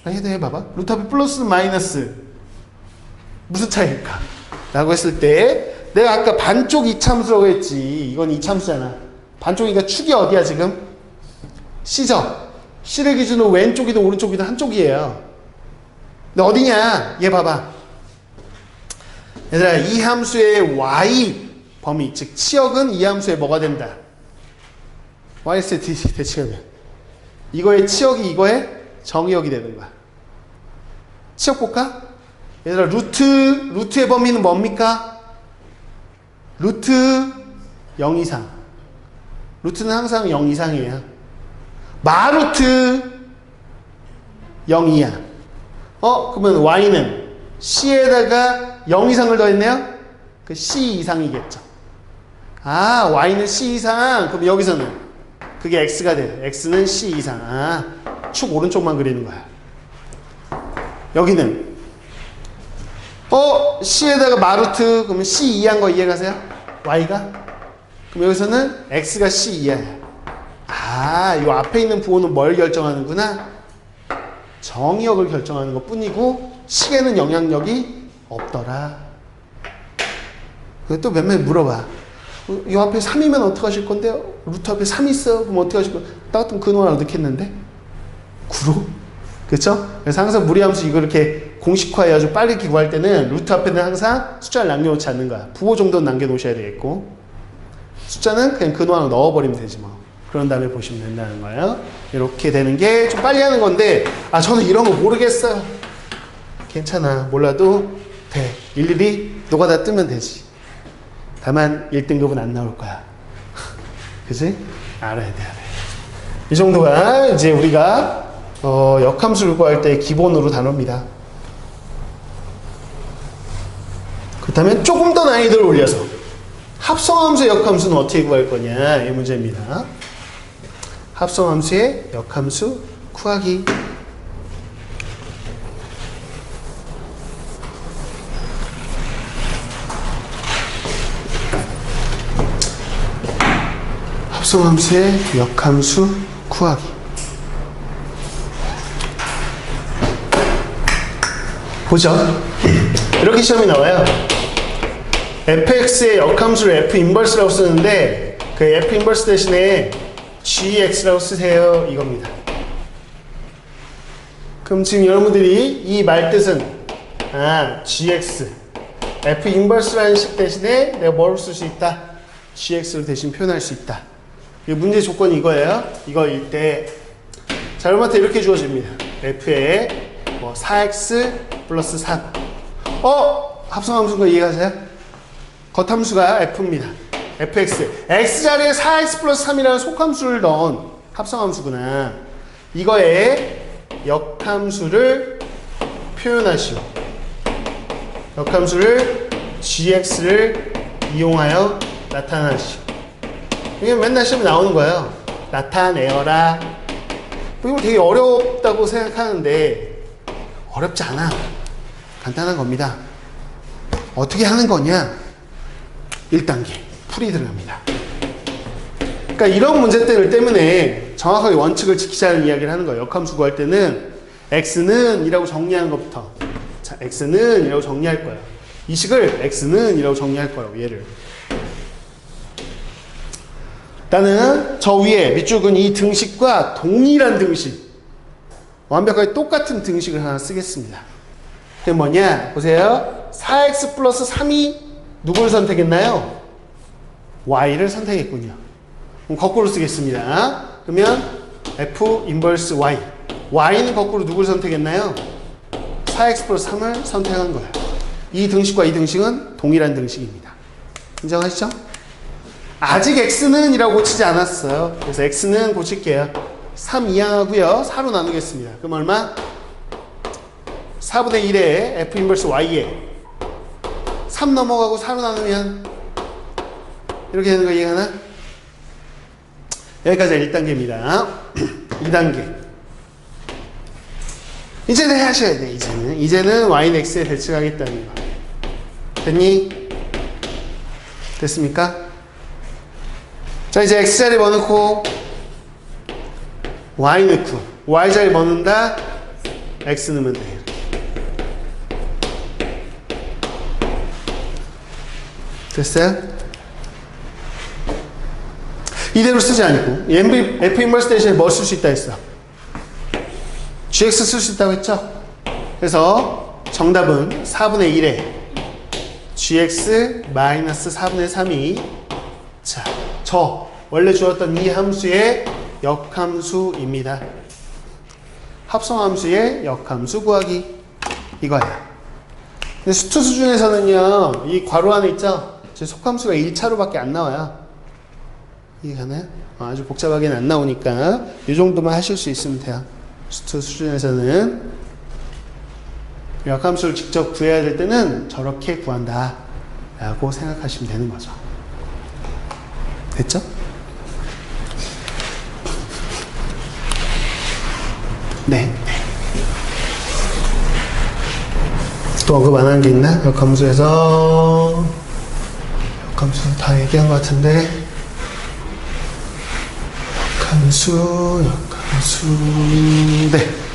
해봐봐. 루트 앞에 플러스든 마이너스 무슨 차이일까? 라고 했을 때 내가 아까 반쪽 이참수라고 했지. 이건 이참수잖아. 반쪽이니까 축이 어디야 지금? C죠? C를 기준으로 왼쪽이든 오른쪽이든 한쪽이에요. 근데 어디냐? 얘 봐봐. 얘들아 이 함수의 y 범위 즉 치역은 이 함수의 뭐가 된다? yx에 대칭하면 이거의 치역이 이거의 정의역이 되는 거야. 치역 볼까? 얘들아 루트의 범위는 뭡니까? 루트 0 이상. 루트는 항상 0 이상이에요. 마루트 0 이하. 그러면 y는 c에다가 0 이상을 더했네요? 그 c 이상이겠죠. y는 c 이상. 그럼 여기서는 그게 x가 돼요. x는 c 이상. 축 오른쪽만 그리는 거야. 여기는 c에다가 마루트 그러면 c 이하인 거 이해가세요? y가? 그럼 여기서는 x가 c 이하야. 이 앞에 있는 부호는 뭘 결정하는구나? 정의역을 결정하는 것 뿐이고 식에는 영향력이 없더라. 또 몇몇 물어봐. 이 앞에 3이면 어떡하실 건데요? 루트 앞에 3 있어. 그럼 어떡하실 거예요? 나 같으면 근호를 넣겠는데? 9로? 그쵸? 그래서 항상 무리함수 이거 이렇게 공식화해가지고 빨리 구할 때는 루트 앞에는 항상 숫자를 남겨놓지 않는 거야. 부호 정도는 남겨놓으셔야 되겠고 숫자는 그냥 근호를 넣어버리면 되지 뭐. 그런 다음에 보시면 된다는 거예요. 이렇게 되는 게 좀 빨리 하는 건데 저는 이런 거 모르겠어요. 괜찮아. 몰라도 돼. 일일이 노가다 뜨면 되지. 다만 1등급은 안 나올 거야. 그치? 알아야 돼. 이 정도가 이제 우리가 역함수를 구할 때 기본으로 단어입니다. 그렇다면 조금 더 난이도를 올려서 합성함수의 역함수는 어떻게 구할 거냐 이 문제입니다. 합성함수의 역함수 구하기. 합성함수의 역함수 구하기. 보죠. 이렇게 시험이 나와요. fx의 역함수를 f 인버스라고 쓰는데 그 f 인버스 대신에 gx라고 쓰세요 이겁니다. 그럼 지금 여러분들이 이 말뜻은 gx f 인버스라는 식 대신에 내가 뭐를 쓸 수 있다? gx를 대신 표현할 수 있다. 이 문제 조건이 이거예요. 이거일 때 자, 여러분한테 이렇게 주어집니다. f에 4x 플러스 3 합성함수인 거 이해가세요? 겉함수가 f입니다. fx. x자리에 4x 플러스 3이라는 속함수를 넣은 합성함수구나. 이거에 역함수를 표현하시오. 역함수를 gx를 이용하여 나타나시오. 이게 맨날 시험에 나오는 거예요. 나타내어라. 이거 되게 어렵다고 생각하는데 어렵지 않아. 간단한 겁니다. 어떻게 하는 거냐? 1단계 풀이 들어갑니다. 그러니까 이런 문제들 때문에 정확하게 원칙을 지키자는 이야기를 하는 거예요. 역함수 구할 때는 x는 이라고 정리하는 것부터. 자, x는 이라고 정리할 거예요. 이 식을 x는 이라고 정리할 거예요. 얘를. 나는 저 위에 밑줄은 이 등식과 동일한 등식, 완벽하게 똑같은 등식을 하나 쓰겠습니다. 그게 뭐냐? 보세요. 4x 플러스 3이 누구를 선택했나요? y를 선택했군요. 그럼 거꾸로 쓰겠습니다. 그러면 f 인버스 y. y는 거꾸로 누구를 선택했나요? 4x 플러스 3을 선택한 거예요. 이 등식과 이 등식은 동일한 등식입니다. 인정하시죠? 아직 x는 이라고 고치지 않았어요. 그래서 x는 고칠게요. 3 이항하고요. 4로 나누겠습니다. 그럼 얼마? 4분의 1에 f 인버스 y에 3 넘어가고 4로 나누면 이렇게 되는 거 이해가나? 여기까지 1단계입니다. 2단계. 이제는 하셔야 돼. 이제는 y는 x에 대칭하겠다는 거. 됐니? 됐습니까? 자, 이제 x자리 뭐 넣고 y 넣고 y자리 뭐 넣는다? x 넣으면 돼. 됐어요? 이대로 쓰지 않고 f 인버스 대신에 뭐 쓸 수 있다 했어? gx 쓸 수 있다고 했죠? 그래서 정답은 4분의 1에 gx 마이너스 4분의 3이 자, 저 원래 주었던 이 함수의 역함수입니다. 합성함수의 역함수 구하기 이거야. 근데 수투 수준에서는요, 이 괄호 안에 있죠? 제 속함수가 1차로밖에 안 나와요. 이해가나요? 아주 복잡하게는 안 나오니까 이 정도만 하실 수 있으면 돼요. 수투 수준에서는 역함수를 직접 구해야 될 때는 저렇게 구한다 라고 생각하시면 되는 거죠. 됐죠? 네. 또 언급 안 한 게 있나? 역함수에서 역함수 다 얘기한 것 같은데 역함수 네.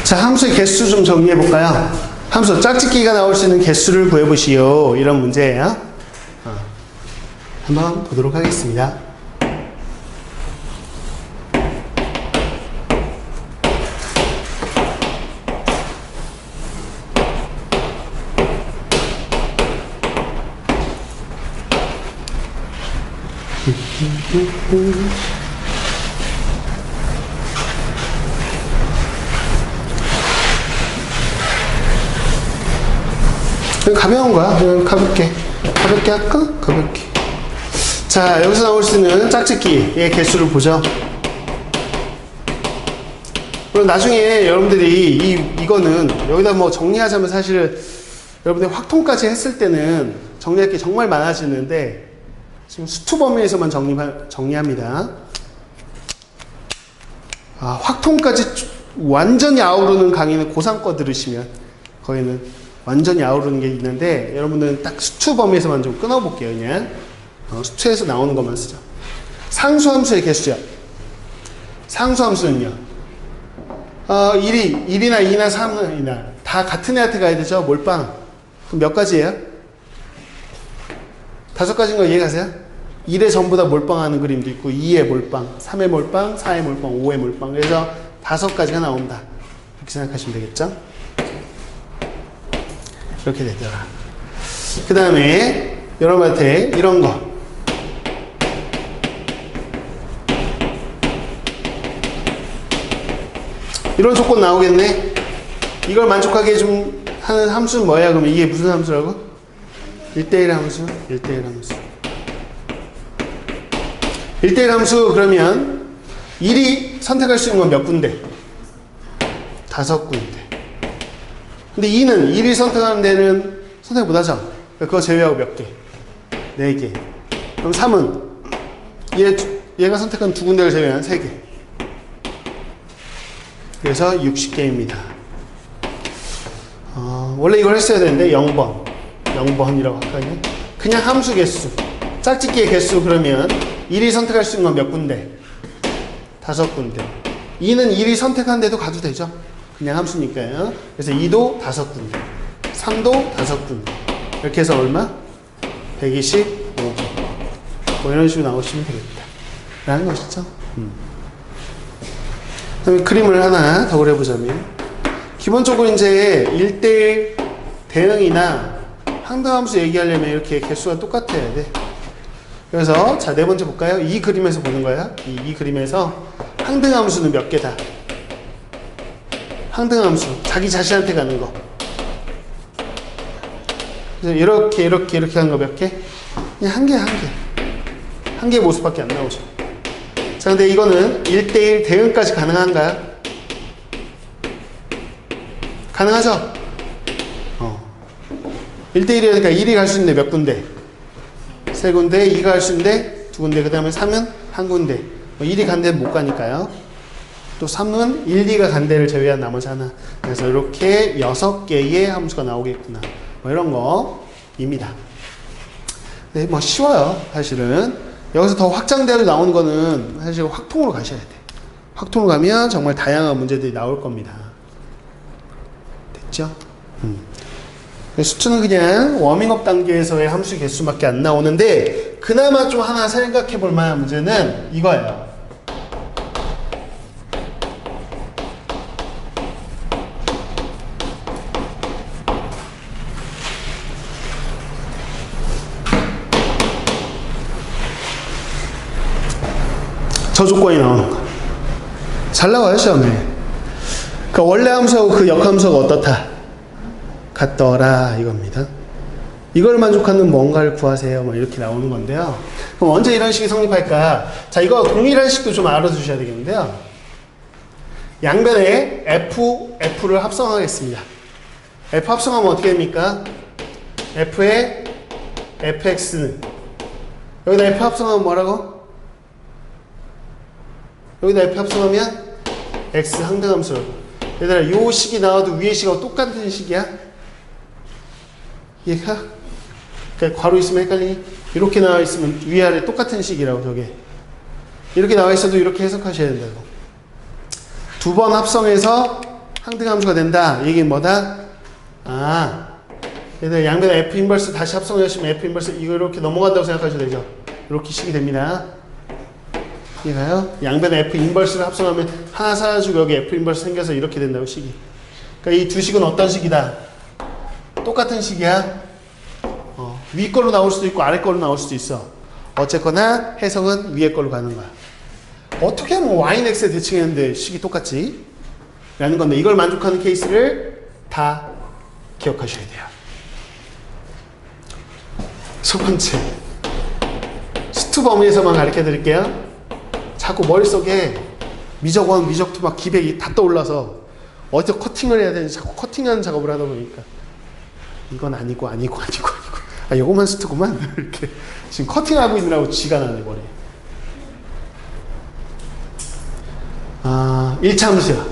자, 함수의 개수 좀 정리해 볼까요? 함수 짝짓기가 나올 수 있는 개수를 구해보시오. 이런 문제예요. 한번 보도록 하겠습니다. 가벼운 거야. 그냥 가볍게 할까? 가볍게. 자, 여기서 나올 수 있는 짝짓기의 개수를 보죠. 그럼 나중에 여러분들이 이거는 여기다 뭐 정리하자면 사실 여러분들이 확통까지 했을 때는 정리할 게 정말 많아지는데 지금 수투 범위에서만 정리합니다. 확통까지 완전히 아우르는 강의는 고3 거 들으시면 거기는 완전히 아우르는 게 있는데 여러분들은 딱 수투 범위에서만 좀 끊어볼게요. 그냥 수투에서 나오는 것만 쓰죠. 상수함수의 개수요. 상수함수는요. 1이나 2나 3이나 다 같은 애한테 가야 되죠. 몰빵. 그럼 몇 가지예요? 5가지인 거 이해가세요? 1에 전부 다 몰빵하는 그림도 있고 2에 몰빵, 3에 몰빵, 4에 몰빵, 5에 몰빵. 그래서 5가지가 나온다. 이렇게 생각하시면 되겠죠? 이렇게 되더라. 그 다음에 여러분한테 이런 거. 이런 조건 나오겠네. 이걸 만족하게 좀 하는 함수는 뭐야? 그러면 이게 무슨 함수라고? 1대1 함수? 1대1 함수. 1대1 함수 그러면 1이 선택할 수 있는 건 몇 군데? 5군데. 근데 2는 1이 선택하는 데는 선택 못하죠? 그거 제외하고 몇 개? 4개. 그럼 3은 얘가 선택한 2군데를 제외한 3개. 그래서 60개입니다. 원래 이걸 했어야 되는데 0번이라고 할까요? 그냥 함수 개수, 짝짓기의 개수. 그러면 1이 선택할 수 있는 건 몇 군데? 5군데. 2는 1이 선택한 데도 가도 되죠. 그냥 함수니까요. 그래서 2도 5군데, 3도 5군데. 이렇게 해서 얼마? 125개. 뭐 이런 식으로 나오시면 되겠다 라는 것이죠. 그다음에 그림을 하나 더 그려보자면, 기본적으로 이제 1대1 대응이나 항등함수 얘기하려면 이렇게 개수가 똑같아야 돼. 그래서 자, 네 번째 볼까요? 이 그림에서 보는 거야. 이 그림에서 항등함수는 몇 개다? 항등함수, 자기 자신한테 가는 거. 그래서 이렇게 하는 거 몇 개? 그냥 한 개 모습밖에 안 나오죠. 자, 근데 이거는 1대1 대응까지 가능한가요? 가능하죠? 1대1이니까 1이 갈 수 있는데 몇 군데? 3군데, 2가 갈 수 있는데 2군데, 그 다음에 3은 1군데. 1이 간 데는 못 가니까요. 또 3은 1, 2가 간 데를 제외한 나머지 하나. 그래서 이렇게 6개의 함수가 나오겠구나. 뭐 이런 거입니다. 네, 뭐 쉬워요, 사실은. 여기서 더 확장되어 나오는 거는 사실 확통으로 가셔야 돼. 확통으로 가면 정말 다양한 문제들이 나올 겁니다. 됐죠? 수투는 그냥 워밍업 단계에서의 함수 개수밖에 안 나오는데, 그나마 좀 하나 생각해 볼 만한 문제는 이거예요. 저 조건이 나오는 거. 잘 나와요, 시험에. 그러니까 원래 함수하고 그 역함수가 어떻다? 같더라, 이겁니다. 이걸 만족하는 뭔가를 구하세요. 뭐 이렇게 나오는 건데요. 그럼 언제 이런 식이 성립할까? 자, 이거 동일한 식도 좀 알아두셔야 되겠는데요. 양변에 F를 합성하겠습니다. F 합성하면 어떻게 됩니까? F의 fx는, 여기다 F 합성하면 뭐라고? 여기다 F 합성하면 x 항등함수. 얘들아, 요 식이 나와도 위에 식하고 똑같은 식이야? 이해가? 그러니까 괄호 있으면 헷갈리니? 이렇게 나와 있으면 위아래 똑같은 식이라고, 저게. 이렇게 나와 있어도 이렇게 해석하셔야 된다고. 2번 합성해서 항등함수가 된다. 이게 뭐다? 얘들 양변에 F 인버스 다시 합성하시면 F 인버스 이거 이렇게 넘어간다고 생각하셔도 되죠. 이렇게 식이 됩니다. 이해가요? 양변에 F 인버스를 합성하면 하나 사라지고 여기 F 인버스 생겨서 이렇게 된다고, 식이. 그러니까 이 두 식은 어떤 식이다? 똑같은 식이야. 위 걸로 나올 수도 있고 아래 걸로 나올 수도 있어. 어쨌거나 해석은 위에 걸로 가는 거야. 어떻게 하면 y는 x에 대칭했는데 식이 똑같지? 라는 건데, 이걸 만족하는 케이스를 다 기억하셔야 돼요. 첫 번째, 수투 범위에서만 가르쳐 드릴게요. 자꾸 머릿속에 미적 1, 미적 2 막 기백이 다 떠올라서 어디서 커팅을 해야 되는지 자꾸 커팅하는 작업을 하다 보니까 이건 아니고 요거만 수트구만 이렇게 지금 커팅하고 있느라고 쥐가 나네, 머리에. 1차함수야.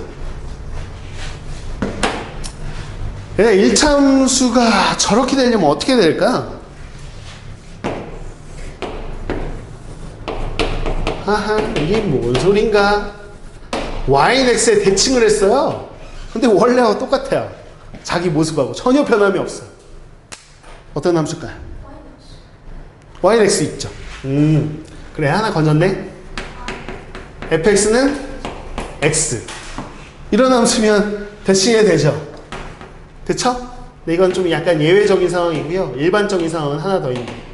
1차함수가 저렇게 되려면 어떻게 될까? 이게 뭔 소린가? y는 x에 대칭을 했어요. 근데 원래하고 똑같아요. 자기 모습하고 전혀 변함이 없어. 어떤 함수일까요? y는 x 있죠. 그래, 하나 건졌네. fx는 x. 이런 함수면 대칭해도 되죠? 그쵸? 근데 이건 좀 약간 예외적인 상황이고요. 일반적인 상황은 하나 더 있네.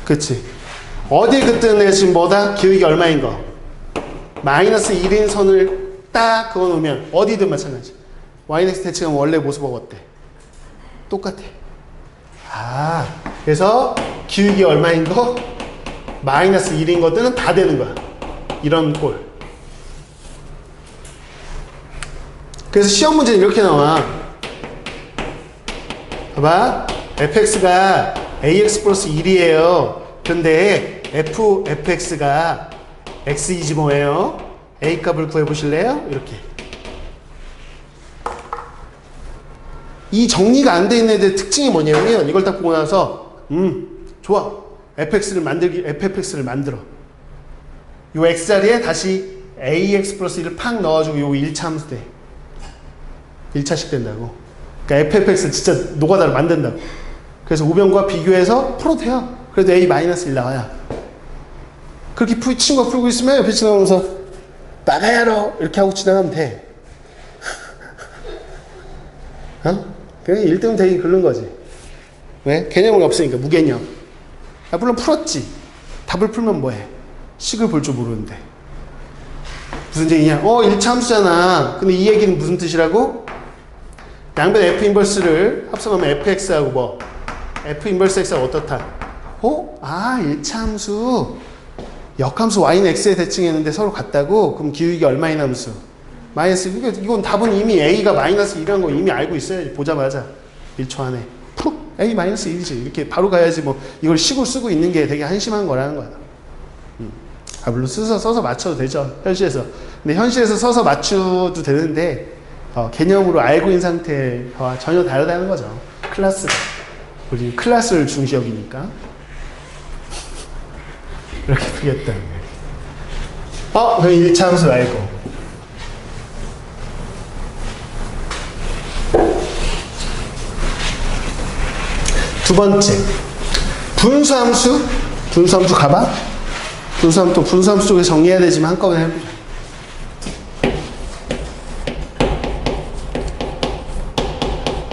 그치? 어디에 긋든 지금 뭐다? 기울기 얼마인 거? 마이너스 1인 선을 딱 그어 놓으면 어디든 마찬가지. yx 대칭하면 원래 모습하고 어때? 똑같아. 아, 그래서 기울기 얼마인 거? 마이너스 1인 것들은 다 되는 거야. 이런 꼴. 그래서 시험 문제는 이렇게 나와. 봐봐. fx가 ax 플러스 1이에요. 근데 fx가 x이지 뭐예요? a 값을 구해보실래요? 이렇게. 이 정리가 안 돼 있는 애들 특징이 뭐냐면 이걸 딱 보고 나서 좋아. fx를 만들어. 요 x자리에 다시 ax 플러스 1을 팍 넣어주고 요거 1차 함수 돼. 1차식 된다고. 그러니까 fx 진짜 노가다를 만든다고. 그래서 우변과 비교해서 풀어도 돼요. 그래도 a-1 나와야. 그렇게 친구가 풀고 있으면 옆에 지나가면서 나가야로 이렇게 하고 지나가면 돼. 어? 그냥 1등 되기 긁는 거지. 왜? 개념이 없으니까 무개념. 아, 물론 풀었지. 답을 풀면 뭐해? 식을 볼 줄 모르는데. 무슨 얘기냐? 1차 함수잖아. 근데 이 얘기는 무슨 뜻이라고? 양변 f 인버스를 합성하면 fx하고 뭐? f 인버스 x가 어떻다? 1차 함수. 역함수 y는 x에 대칭했는데 서로 같다고? 그럼 기울기 얼마인 함수? 마이너스. 이건 답은 이미 a가 마이너스 1이라는 거 이미 알고 있어야지. 보자마자 1초 안에 a 마이너스 1이지. 이렇게 바로 가야지. 뭐 이걸 식으로 쓰고 있는 게 되게 한심한 거라는 거야. 물론 써서 맞춰도 되죠, 현실에서. 근데 현실에서 써서 맞춰도 되는데 개념으로 알고 있는 상태와 전혀 다르다는 거죠. 클래스가. 우리 클래스를 중시 여기니까 이렇게 풀겠다는 거예요. 그럼 1차 함수 알고. 두 번째, 분수함수. 분수함수 가봐. 분수함수 쪽에 정리해야 되지만 한꺼번에 해보자.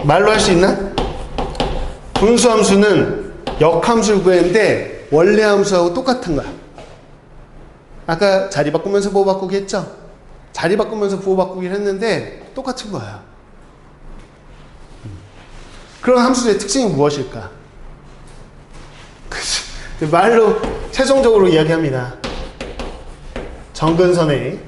말로 할 수 있나? 분수함수는 역함수를 구했는데 원래 함수하고 똑같은 거야. 아까 자리 바꾸면서 부호 바꾸기 했죠? 자리 바꾸면서 부호 바꾸기를 했는데 똑같은 거야. 그런 함수의 특징이 무엇일까? 말로 최종적으로 이야기합니다. 정근선의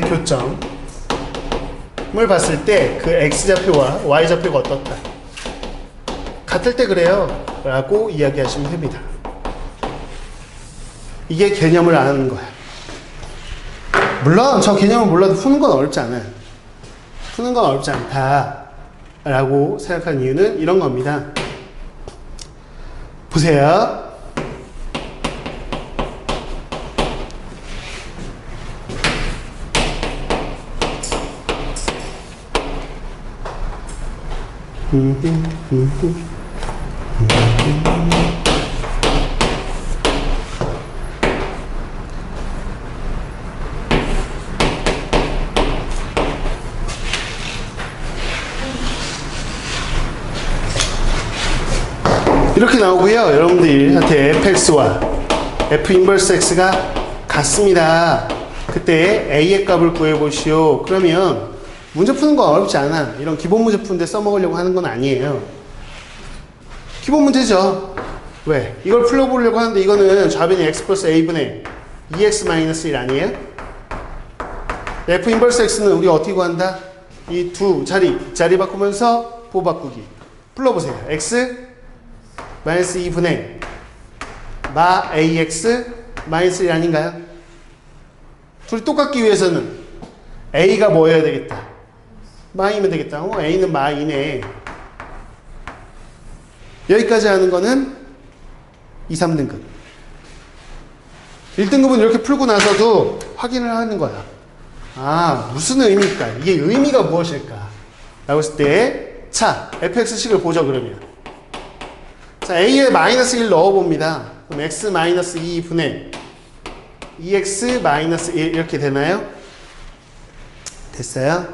교점을 봤을 때 그 x좌표와 y좌표가 어떻다? 같을 때 그래요 라고 이야기하시면 됩니다. 이게 개념을 아는 거야. 물론 저 개념을 몰라도 푸는 건 어렵지 않아요. 푸는 건 어렵지 않다 라고 생각한 이유는 이런 겁니다. 보세요. 이렇게 나오고요. 여러분들한테 fx와 f 인버스 x가 같습니다. 그때 a의 값을 구해보시오. 그러면 문제 푸는 건 어렵지 않아. 이런 기본 문제 푸는데 써먹으려고 하는 건 아니에요. 기본 문제죠. 왜? 이걸 풀어보려고 하는데 이거는 좌변이 x 플러스 a분의 2x 마이너스 1 아니에요? f 인버스 x는 우리가 어떻게 구한다? 이 두 자리 바꾸면서 부호 바꾸기. 풀어보세요. x 마이너스 2분의 마 ax 마이너스 1 아닌가요? 둘이 똑같기 위해서는 a가 뭐여야 되겠다? 마이면 되겠다. a는 마이네. 여기까지 하는 거는 2, 3등급. 1등급은 이렇게 풀고 나서도 확인을 하는 거야. 무슨 의미일까? 이게 의미가 무엇일까? 라고 했을 때, 자, fx식을 보죠, 그러면. 자, a에 마이너스 1 넣어봅니다. 그럼 x 마이너스 2분의 2x 마이너스 1 이렇게 되나요? 됐어요?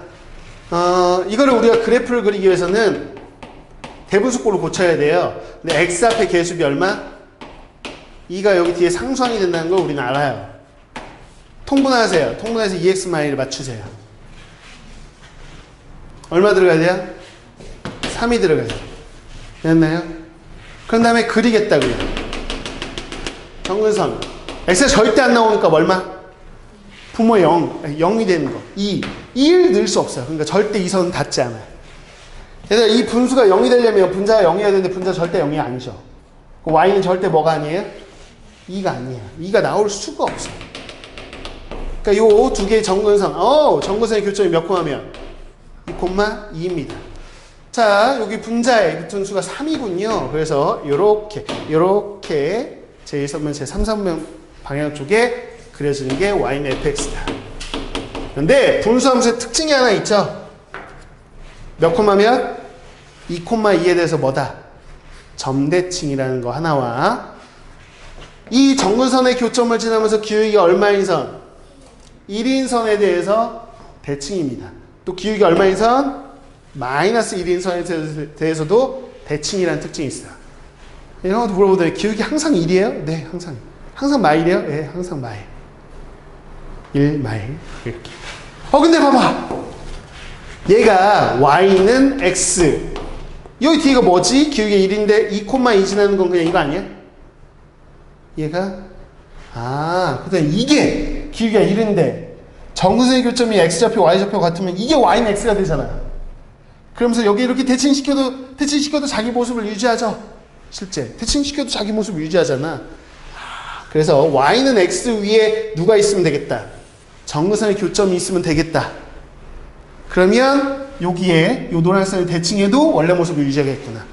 이거를 우리가 그래프를 그리기 위해서는 대분수꼴로 고쳐야 돼요. 근데 x 앞에 개수비 얼마? 2가 여기 뒤에 상수항이 된다는 걸 우리는 알아요. 통분하세요. 통분해서 2x 마이너스를 맞추세요. 얼마 들어가야 돼요? 3이 들어가요. 됐나요? 그런 다음에 그리겠다고요. 정근선. x가 절대 안 나오니까 얼마? 부모 0이 되는 거. 2를 넣을 수 없어요. 그러니까 절대 이 선은 닿지 않아요. 그래서 이 분수가 0이 되려면 분자가 0이어야 되는데 분자 절대 0이 아니죠. y는 절대 뭐가 아니에요? 2가 아니에요. 2가 나올 수가 없어요. 그러니까 요 두 개의 정근선. 정근선의 교점이 몇 콤마면? 2,2입니다. 자, 여기 분자의 분수가 3이군요. 그래서 요렇게 제1선면 제3선면 방향 쪽에 그려지는 게 y는 fx다. 그런데 분수함수의 특징이 하나 있죠. 몇 콤마면? 2,2에 대해서 뭐다? 점대칭이라는 거 하나와 이 정근선의 교점을 지나면서 기울기가 얼마인 선? 1인 선에 대해서 대칭입니다. 또 기울기가 얼마인 선? 마이너스 1인 선에 대해서도 대칭이라는 특징이 있어요. 이런 것도 물어보더니 기울기 항상 1이에요? 네, 항상. 항상 마일이에요? 네, 항상 마일. 1마일. 이렇게. 근데 봐봐. 얘가 y는 x. 여기 뒤가 뭐지? 기울기 1인데 2,2 지나는 건 그냥 이거 아니야? 얘가 그다음에 이게 기울기가 1인데 정근선의 교점이 x좌표 y좌표 같으면 이게 y는 x가 되잖아. 그러면서 여기 이렇게 대칭시켜도 자기 모습을 유지하죠. 실제 대칭시켜도 자기 모습을 유지하잖아. 그래서 y는 x 위에 누가 있으면 되겠다. 정근선의 교점이 있으면 되겠다. 그러면 여기에 요 노란선의 대칭에도 원래 모습을 유지하겠구나.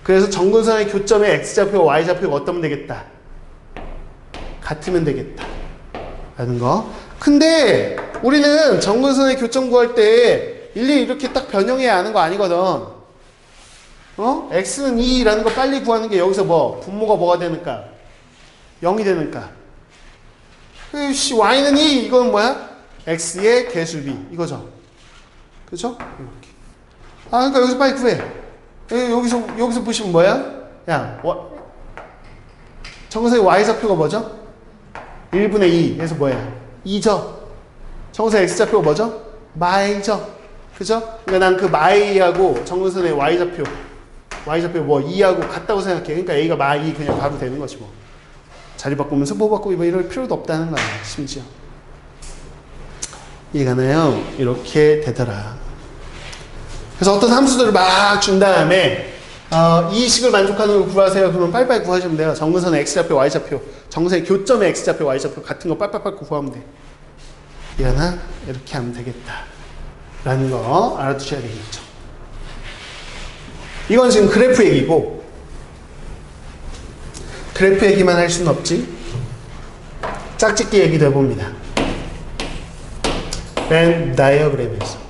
그래서 정근선의 교점의 x좌표 y좌표가 어떠면 되겠다. 같으면 되겠다. 라는 거. 근데 우리는 정근선의 교점 구할 때 일일이 이렇게 딱 변형해야 하는 거 아니거든. x는 2라는 거 빨리 구하는 게 여기서 분모가 뭐가 되니까? 0이 되니까. y는 2, 이건 뭐야? x의 개수비. 이거죠. 그죠? 이렇게. 그러니까 여기서 빨리 구해. 여기서 보시면 뭐야? 정근선의 y좌표가 뭐죠? 1분의 2. 그래서 뭐야? 2죠. 정근선의 x좌표가 뭐죠? 마이죠. 그죠? 그러니까 난 그 마이하고 정근선의 y좌표 2하고 같다고 생각해. 그러니까 a가 마이 그냥 가도 되는 거지 뭐. 자리 바꾸면서 바꾸고 이럴 필요도 없다는 거야. 심지어. 이해가나요? 이렇게 되더라. 그래서 어떤 함수들을 막 준 다음에 이 식을 만족하는 걸 구하세요. 그러면 빨리빨리 구하시면 돼요. 정근선의 x좌표, y좌표, 정근선의 교점의 x좌표, y좌표 같은 거 빨리빨리 구하면 돼. 이해나? 이렇게 하면 되겠다. 라는 거 알아두셔야 되겠죠. 이건 지금 그래프 얘기고 그래프 얘기만 할 수는 없지. 짝짓기 얘기도 해봅니다. 벤 다이어그램에서.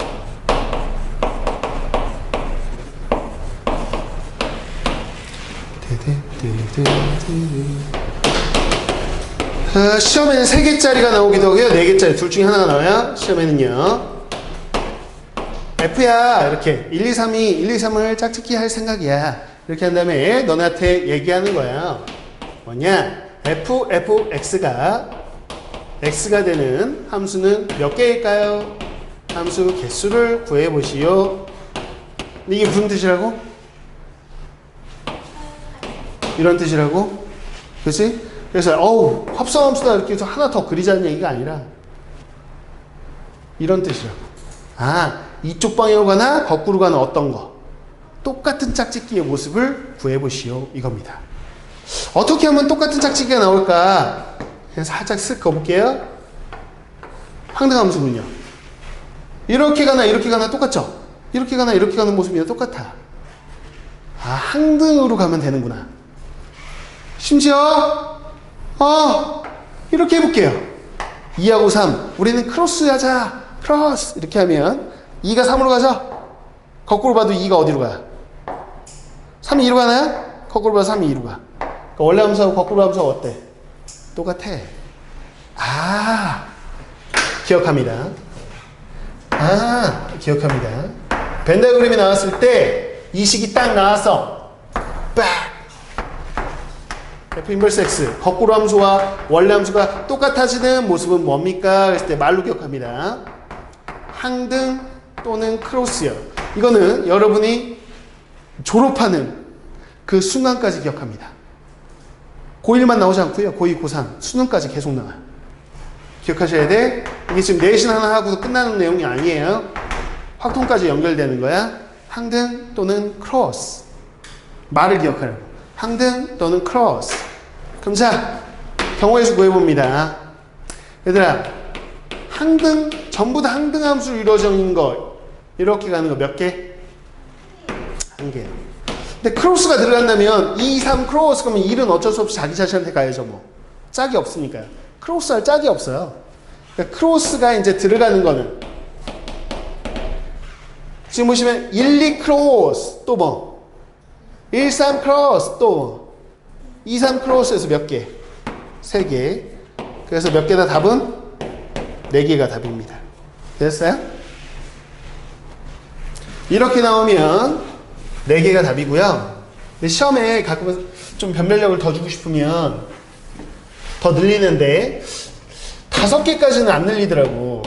시험에는 3개짜리가 나오기도 하고요. 4개짜리 둘 중에 하나가 나와요. 시험에는요. F야 이렇게 1, 2, 3을 짝짓기 할 생각이야. 이렇게 한 다음에 너네한테 얘기하는 거야. 뭐냐? fx가 x가 되는 함수는 몇 개일까요? 함수 개수를 구해보시오. 이게 무슨 뜻이라고? 이런 뜻이라고? 그치? 그래서 합성함수다 이렇게 해서 하나 더 그리자는 얘기가 아니라 이런 뜻이라고. 이쪽 방향으로 가나 거꾸로 가나 어떤 거 똑같은 짝짓기의 모습을 구해보시오 이겁니다. 어떻게 하면 똑같은 짝짓기가 나올까? 그냥 살짝 쓱 그어볼게요. 항등함수군요. 이렇게 가나 이렇게 가나 똑같죠? 이렇게 가나 이렇게 가는 모습이 똑같아. 항등으로 가면 되는구나. 심지어 이렇게 해볼게요. 2하고 3 우리는 크로스 하자. 크로스 이렇게 하면 2가 3으로 가죠? 거꾸로 봐도 2가 어디로 가요? 3이 2로 가나요? 거꾸로 봐서 3이 2로 가. 그러니까 원래 함수하고 거꾸로 함수하고 어때? 똑같아. 아, 기억합니다. 아, 기억합니다. 벤 다이어그램이 나왔을 때 이 식이 딱 나와서 빡! F 인버스 X 거꾸로 함수와 원래 함수가 똑같아지는 모습은 뭡니까? 그랬을 때 말로 기억합니다. 항등 또는 크로스요. 이거는 여러분이 졸업하는 그 순간까지 기억합니다. 고1만 나오지 않고요. 고2, 고3 수능까지 계속 나와요. 기억하셔야 돼. 이게 지금 내신 하나 하고도 끝나는 내용이 아니에요. 확통까지 연결되는 거야. 항등 또는 크로스. 말을 기억하라고. 항등 또는 크로스. 그럼 자, 경우의 수 구해봅니다. 얘들아, 항등, 전부 다 항등 함수로 이루어져 있는 거 이렇게 가는 거 몇 개? 한 개. 근데 크로스가 들어간다면 2, 3 크로스 그러면 1은 어쩔 수 없이 자기 자신한테 가야죠. 뭐 짝이 없으니까요. 크로스 할 짝이 없어요. 그러니까 크로스가 이제 들어가는 거는 지금 보시면 1, 2 크로스 또 뭐 1, 3 크로스 또 뭐 2, 3 크로스에서 몇 개? 3개. 그래서 몇 개다 답은? 4개가 답입니다. 됐어요? 이렇게 나오면 4개가 답이고요. 근데 시험에 가끔은 좀 변별력을 더 주고 싶으면 더 늘리는데 5개까지는 안 늘리더라고.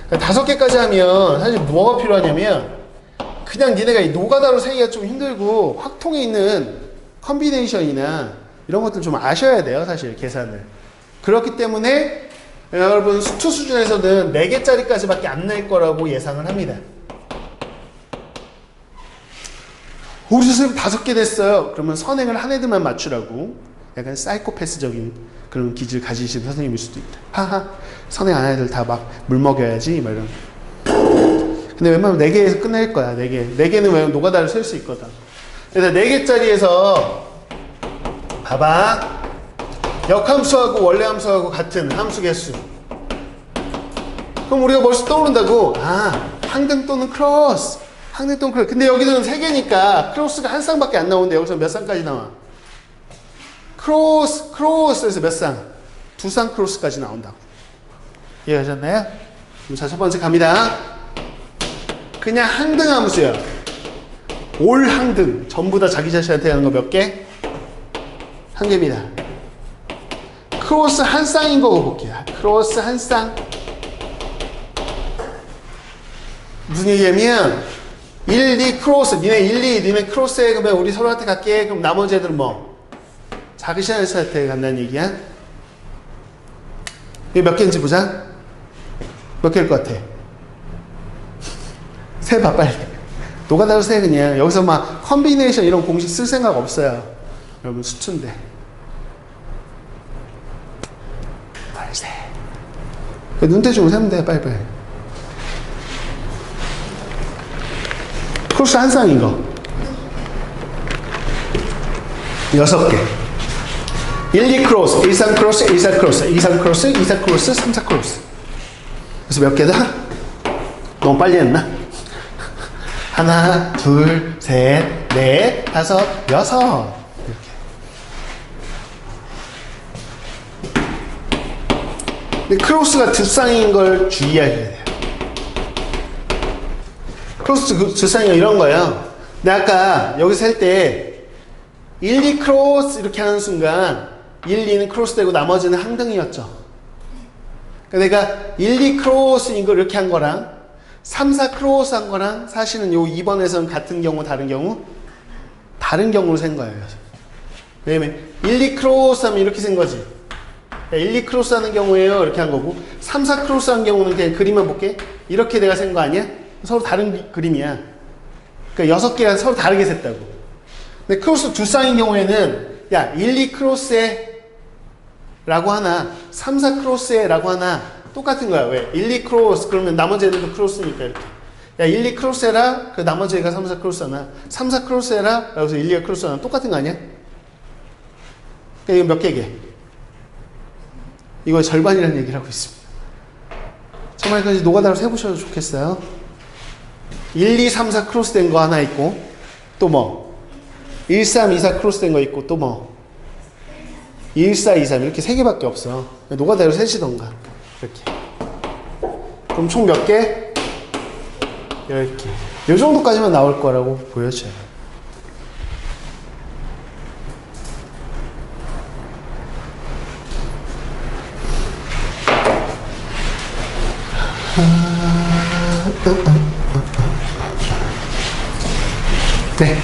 5개까지 하면 사실 뭐가 필요하냐면 그냥 니네가 이 노가다로 세기가 좀 힘들고 확통에 있는 컨비네이션이나 이런 것들 좀 아셔야 돼요. 사실 계산을. 그렇기 때문에 여러분 수투 수준에서는 4개짜리까지밖에 안 낼 거라고 예상을 합니다. 우리 선생님 5개 됐어요. 그러면 선행을 한 애들만 맞추라고 약간 사이코패스적인 그런 기질 가지신 선생님일 수도 있다. 하하, 선행 안 한 애들 다 막 물 먹여야지 막 이런. 근데 웬만하면 4개에서 끝낼 거야. 4개. 4개는 왜냐면 노가다를 셀 수 있거든. 그래서 4개짜리에서 봐봐. 역함수하고 원래 함수하고 같은 함수 개수. 그럼 우리가 벌써 떠오른다고. 아, 항등 또는 크로스. 항등 또는 크로스. 근데 여기는 3개니까 크로스가 한 쌍밖에 안 나오는데 여기서 몇 쌍까지 나와? 크로스에서 몇 쌍? 2쌍 크로스까지 나온다고. 이해하셨나요? 그럼 자, 첫 번째 갑니다. 그냥 항등 함수야. 올 항등. 전부 다 자기 자신한테 하는 거 몇 개? 한 개입니다. 크로스 한 쌍인 거 볼게요. 크로스 한 쌍. 무슨 얘기냐면 1, 2 크로스. 니네 1, 2 니네 크로스에 그러면 우리 서로한테 갈게. 그럼 나머지 애들은 뭐? 자기 자신한테 간다는 얘기야. 이게 몇 개인지 보자. 몇 개일 것 같아? 세봐 빨리. 노가다로 세 그냥. 여기서 막 컨비네이션 이런 공식 쓸 생각 없어요. 여러분 수투인데. 빨리 세. 눈대중으로 세면 돼. 빨리. 크로스 한 쌍인 거 6개. 1, 2 크로스, 1, 3 크로스, 1, 4 크로스, 2, 3 크로스, 2, 4 크로스, 3, 4 크로스. 그래서 몇 개다? 너무 빨리 했나? 하나, 둘, 셋, 넷, 다섯, 여섯. 이렇게. 근데 크로스가 2쌍인 걸 주의하셔야 돼요. 크로스 2쌍이가 이런 거예요. 근데 아까 여기서 할 때 1, 2 크로스 이렇게 하는 순간 1, 2는 크로스 되고 나머지는 항등이었죠. 그러니까 내가 1, 2 크로스인 거 이렇게 한 거랑 3, 4 크로스 한 거랑 사실은 요 2번에서는 같은 경우 다른 경우? 다른 경우로 센 거예요. 왜냐면 1, 2 크로스 하면 이렇게 센 거지. 1, 2 크로스 하는 경우에요. 이렇게 한 거고 3, 4 크로스 하는 경우는 그냥 그림만 볼게. 이렇게 내가 센 거 아니야? 서로 다른 그림이야. 그러니까 6개가 서로 다르게 셌다고. 근데 크로스 2쌍인 경우에는 야 1, 2 크로스에 라고 하나 3, 4 크로스에 라고 하나 똑같은 거야. 왜? 1, 2 크로스 그러면 나머지 애들도 크로스니까 이렇게. 야 1, 2 크로스 해라. 그 나머지 애가 3, 4 크로스 하나. 3, 4 크로스 해라. 여기서 1, 2가 크로스 하나. 똑같은 거 아니야? 그러니까 이거 몇 개게? 이거 절반이라는 얘기를 하고 있습니다. 정말 그 노가다로 세보셔도 좋겠어요. 1, 2, 3, 4 크로스 된 거 하나 있고 또 뭐? 1324 크로스된 거 있고 또 뭐 1423 이렇게 3개밖에 없어. 노가다로 셋이던가 이렇게. 그럼 총 몇 개? 10개. 요 정도까지만 나올 거라고 보여져요. 네.